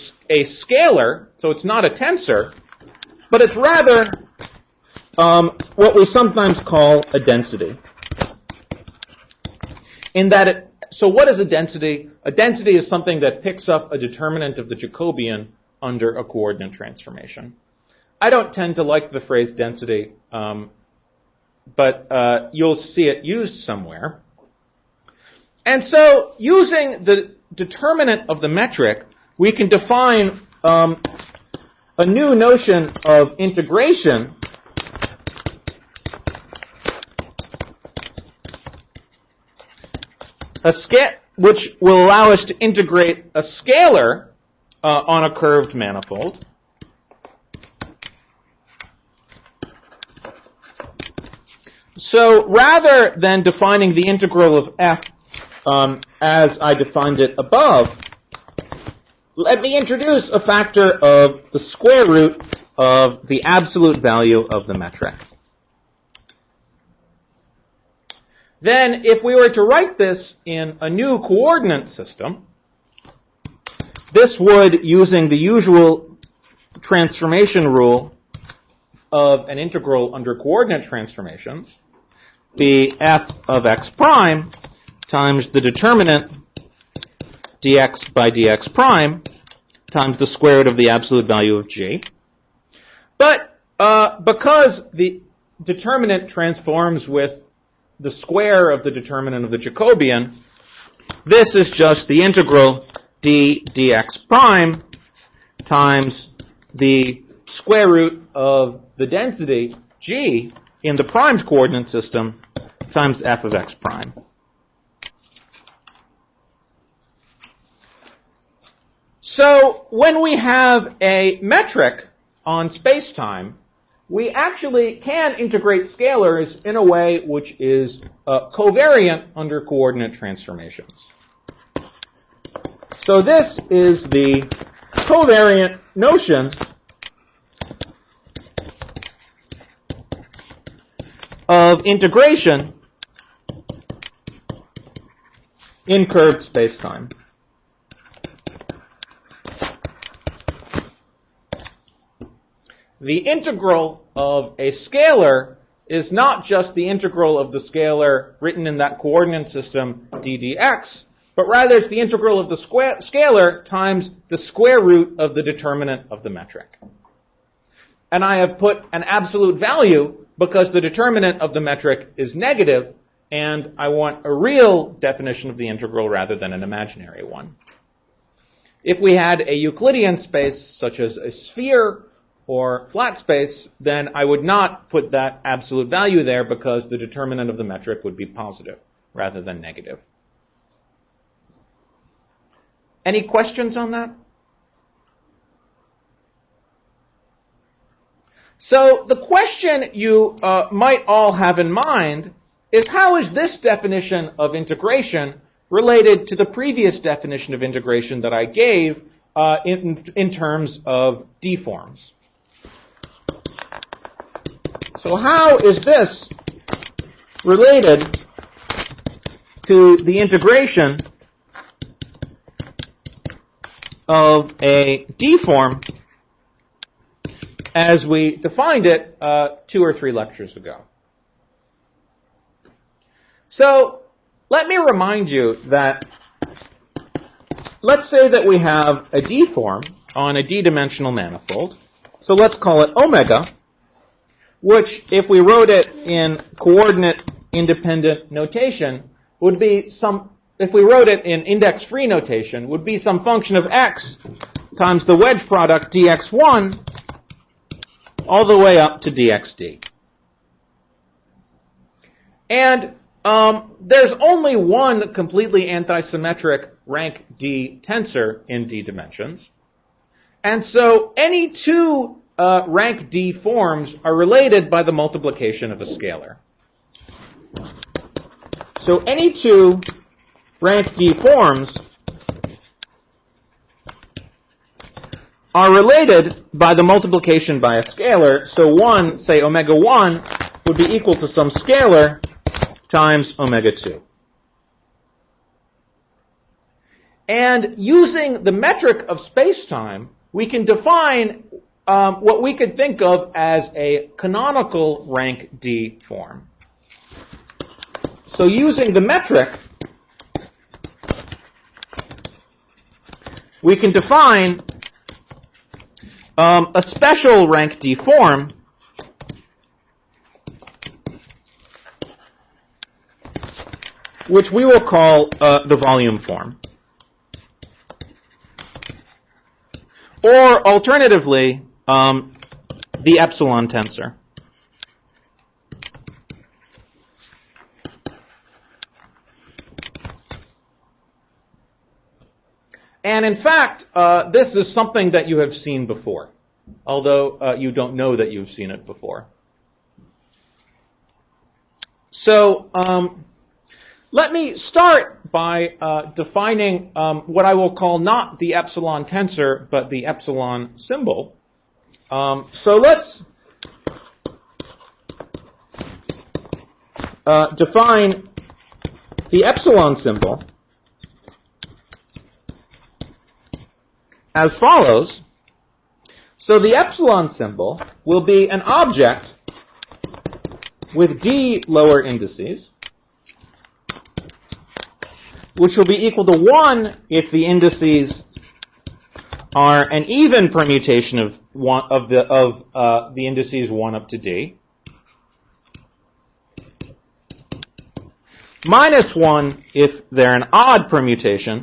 scalar, so it's not a tensor, but it's rather what we sometimes call a density. In that so what is a density? A density is something that picks up a determinant of the Jacobian under a coordinate transformation. I don't tend to like the phrase density, but you'll see it used somewhere. And so, using the determinant of the metric, we can define a new notion of integration which will allow us to integrate a scalar on a curved manifold. So rather than defining the integral of f as I defined it above, let me introduce a factor of the square root of the absolute value of the metric. Then, if we were to write this in a new coordinate system, this would, using the usual transformation rule of an integral under coordinate transformations, be f of x prime times the determinant dx by dx prime times the square root of the absolute value of g. But because the determinant transforms with the square of the determinant of the Jacobian, this is just the integral d dx prime times the square root of the density g in the primed coordinate system times f of x prime. So when we have a metric on space-time, we actually can integrate scalars in a way which is covariant under coordinate transformations. So this is the covariant notion of integration in curved space-time. The integral of a scalar is not just the integral of the scalar written in that coordinate system d dx, but rather it's the integral of the scalar times the square root of the determinant of the metric. And I have put an absolute value because the determinant of the metric is negative, and I want a real definition of the integral rather than an imaginary one. If we had a Euclidean space, such as a sphere or flat space, then I would not put that absolute value there because the determinant of the metric would be positive rather than negative. Any questions on that? So the question you might all have in mind is, how is this definition of integration related to the previous definition of integration that I gave in terms of d-forms? So how is this related to the integration of a d-form as we defined it 2 or 3 lectures ago? So let me remind you that, let's say that we have a d-form on a d-dimensional manifold. So let's call it omega, which, if we wrote it in coordinate-independent notation, would be some, if we wrote it in index-free notation, would be some function of x times the wedge product dx1 all the way up to dxd. And there's only one completely antisymmetric rank d tensor in d dimensions. And so any 2 rank d forms are related by the multiplication of a scalar. So any 2 rank d forms are related by the multiplication by a scalar. So 1, say omega 1, would be equal to some scalar times omega 2. And using the metric of spacetime, we can define what we could think of as a canonical rank d form. So using the metric, we can define a special rank d form which we will call the volume form. Or alternatively, the epsilon tensor. And in fact, this is something that you have seen before, although you don't know that you've seen it before. So let me start by defining what I will call not the epsilon tensor, but the epsilon symbol. So let's define the epsilon symbol as follows. So the epsilon symbol will be an object with d lower indices, which will be equal to 1 if the indices are an even permutation of the indices 1 up to d, minus 1 if they're an odd permutation,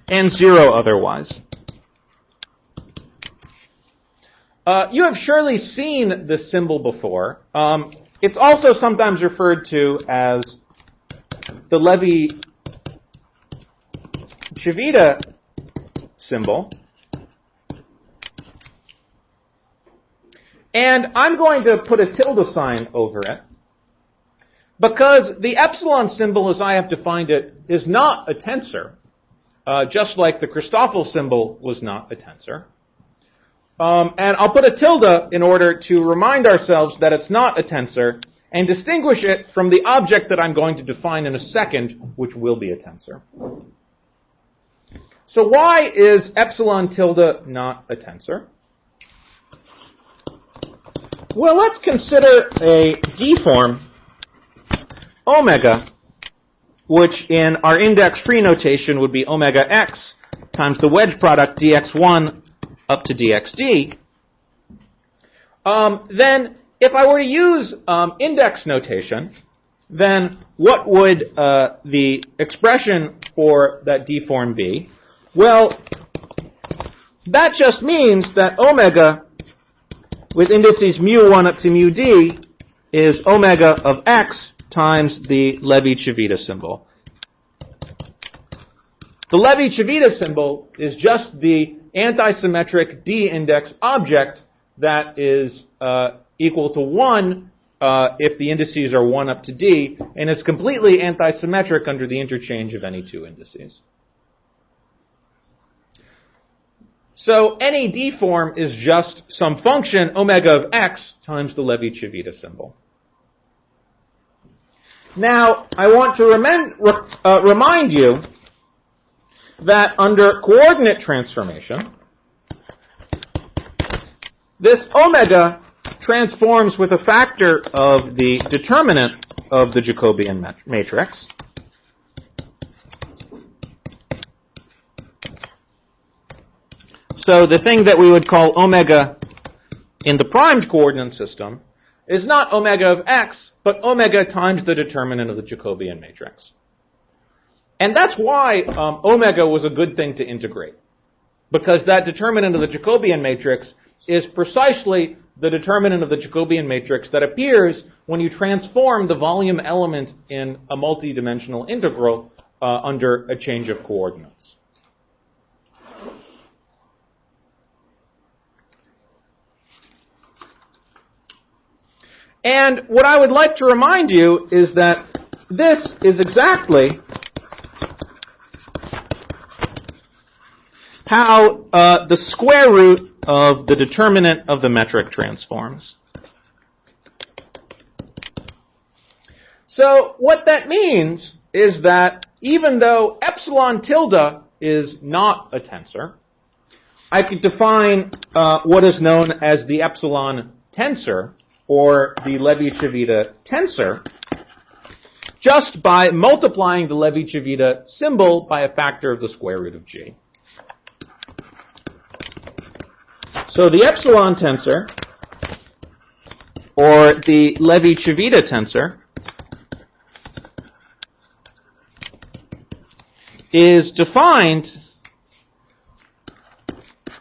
and 0 otherwise. You have surely seen this symbol before. It's also sometimes referred to as the Levi-Civita symbol. And I'm going to put a tilde sign over it, because the epsilon symbol, as I have defined it, is not a tensor, just like the Christoffel symbol was not a tensor. And I'll put a tilde in order to remind ourselves that it's not a tensor and distinguish it from the object that I'm going to define in a second, which will be a tensor. So why is epsilon tilde not a tensor? Well, let's consider a d-form, omega, which in our index-free notation would be omega x times the wedge product dx1 up to dxd. Then, if I were to use index notation, then what would the expression for that d-form be? Well, that just means that omega with indices mu1 up to mu d is omega of x times the Levi-Civita symbol. The Levi-Civita symbol is just the antisymmetric d-index object that is equal to 1 if the indices are 1 up to d, and is completely antisymmetric under the interchange of any two indices. So any d form is just some function omega of x times the Levi-Civita symbol. Now, I want to remind you that under coordinate transformation, this omega transforms with a factor of the determinant of the Jacobian matrix. So the thing that we would call omega in the primed coordinate system is not omega of x, but omega times the determinant of the Jacobian matrix. And that's why omega was a good thing to integrate, because that determinant of the Jacobian matrix is precisely the determinant of the Jacobian matrix that appears when you transform the volume element in a multidimensional integral under a change of coordinates. And what I would like to remind you is that this is exactly how the square root of the determinant of the metric transforms. So what that means is that even though epsilon tilde is not a tensor, I could define what is known as the epsilon tensor, or the Levi-Civita tensor, just by multiplying the Levi-Civita symbol by a factor of the square root of g. So the epsilon tensor, or the Levi-Civita tensor, is defined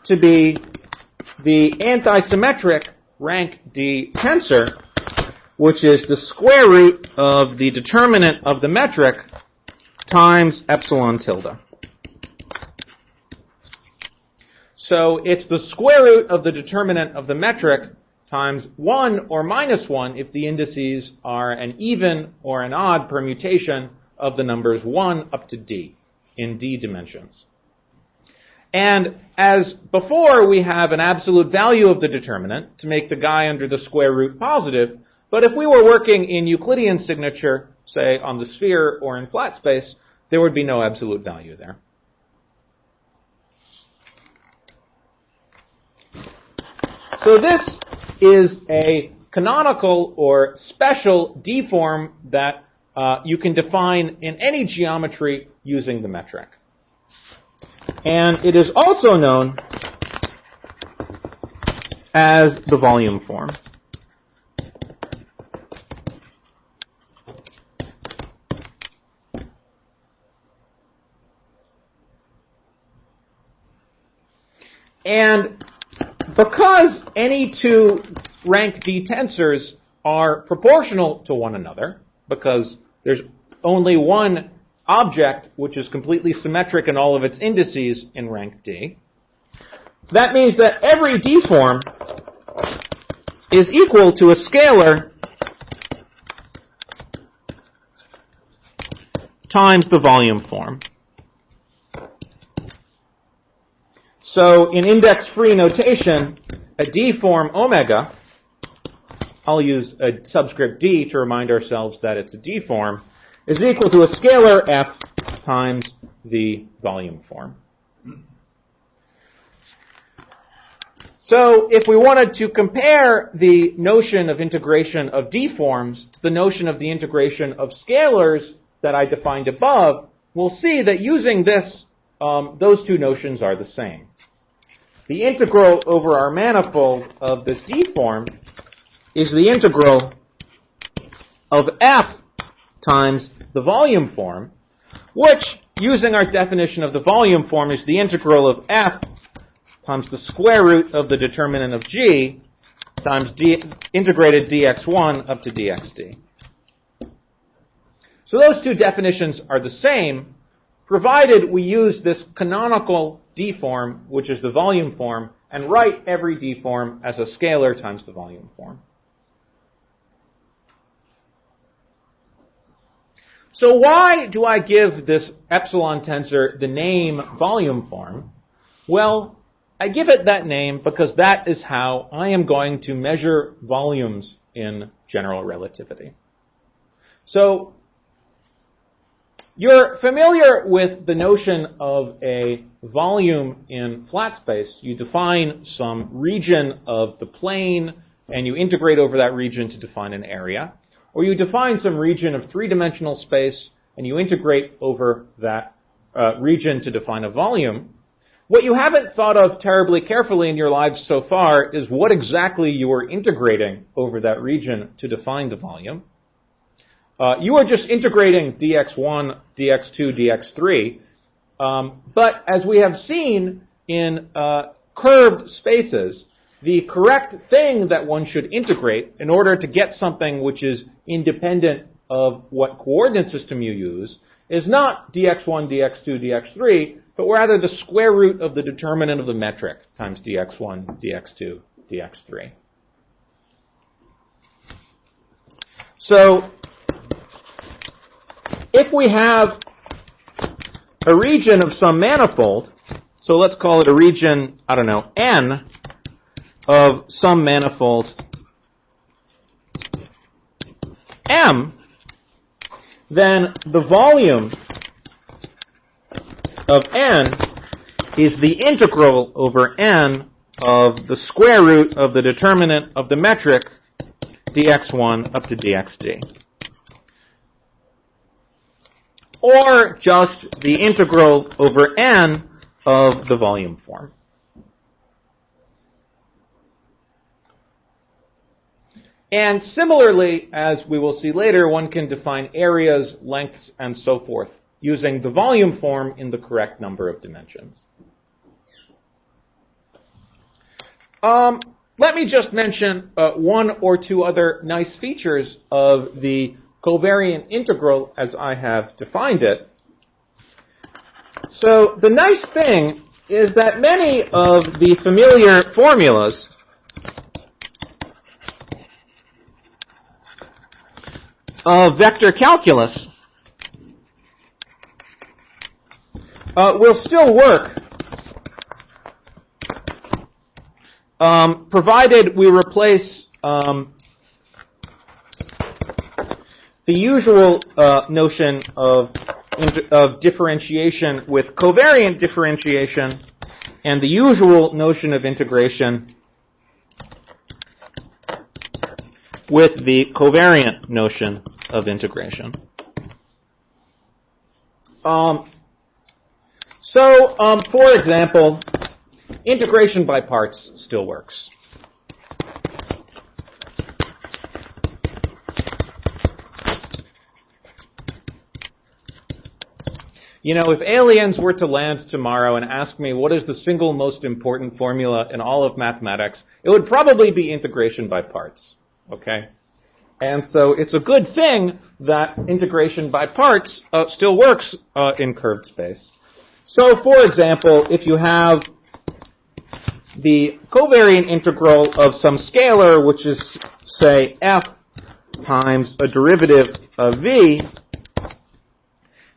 to be the antisymmetric rank D tensor, which is the square root of the determinant of the metric times epsilon tilde. So it's the square root of the determinant of the metric times 1 or minus 1 if the indices are an even or an odd permutation of the numbers 1 up to d in d dimensions. And as before, we have an absolute value of the determinant to make the guy under the square root positive. But if we were working in Euclidean signature, say on the sphere or in flat space, there would be no absolute value there. So this is a canonical or special D-form that you can define in any geometry using the metric. And it is also known as the volume form. And because any two rank D tensors are proportional to one another, because there's only one object which is completely symmetric in all of its indices in rank D, that means that every D form is equal to a scalar times the volume form. So in index-free notation, a D form omega, I'll use a subscript D to remind ourselves that it's a D form, is equal to a scalar f times the volume form. So if we wanted to compare the notion of integration of D forms to the notion of the integration of scalars that I defined above, we'll see that using this, those two notions are the same. The integral over our manifold of this D form is the integral of f times the volume form, which, using our definition of the volume form, is the integral of f times the square root of the determinant of g times integrated dx1 up to dxd. So those two definitions are the same, provided we use this canonical d-form, which is the volume form, and write every d-form as a scalar times the volume form. So why do I give this epsilon tensor the name volume form? Well, I give it that name because that is how I am going to measure volumes in general relativity. So you're familiar with the notion of a volume in flat space. You define some region of the plane and you integrate over that region to define an area. Or you define some region of three-dimensional space and you integrate over that region to define a volume. What you haven't thought of terribly carefully in your lives so far is what exactly you are integrating over that region to define the volume. You are just integrating dx1, dx2, dx3. But as we have seen in curved spaces, the correct thing that one should integrate in order to get something which is independent of what coordinate system you use is not dx1, dx2, dx3, but rather the square root of the determinant of the metric times dx1, dx2, dx3. So if we have a region of some manifold, so let's call it a region, I don't know, n, of some manifold M, then the volume of n is the integral over n of the square root of the determinant of the metric dx1 up to dxd. Or just the integral over n of the volume form. And similarly, as we will see later, one can define areas, lengths, and so forth using the volume form in the correct number of dimensions. Let me just mention one or two other nice features of the covariant integral as I have defined it. So the nice thing is that many of the familiar formulas of vector calculus will still work provided we replace the usual notion of differentiation with covariant differentiation and the usual notion of integration with the covariant notion of integration. For example, integration by parts still works. You know, if aliens were to land tomorrow and ask me what is the single most important formula in all of mathematics, it would probably be integration by parts. Okay? And so it's a good thing that integration by parts still works in curved space. So, for example, if you have the covariant integral of some scalar, which is, say, f times a derivative of v,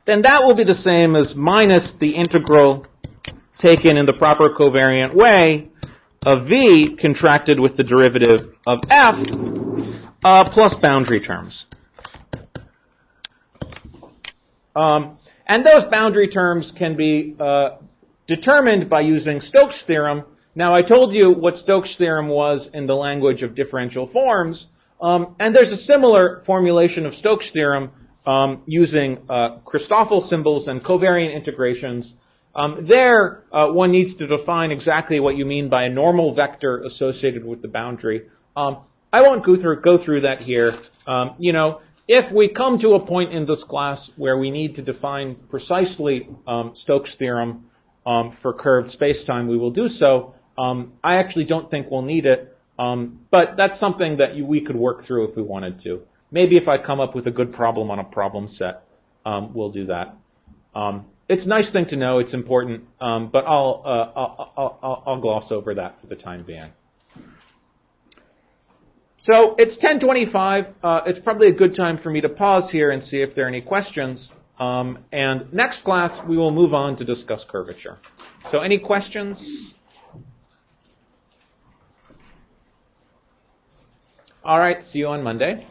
then that will be the same as minus the integral taken in the proper covariant way of v contracted with the derivative of f plus boundary terms. And those boundary terms can be determined by using Stokes' theorem. Now, I told you what Stokes' theorem was in the language of differential forms, and there's a similar formulation of Stokes' theorem using Christoffel symbols and covariant integrations. There, one needs to define exactly what you mean by a normal vector associated with the boundary. I won't go through that here. If we come to a point in this class where we need to define precisely Stokes' theorem for curved spacetime, we will do so. I actually don't think we'll need it, but that's something that we could work through if we wanted to. Maybe if I come up with a good problem on a problem set, we'll do that. it's a nice thing to know. It's important, but I'll gloss over that for the time being. So it's 10:25. It's probably a good time for me to pause here and see if there are any questions. And next class, we will move on to discuss curvature. So any questions? All right, see you on Monday.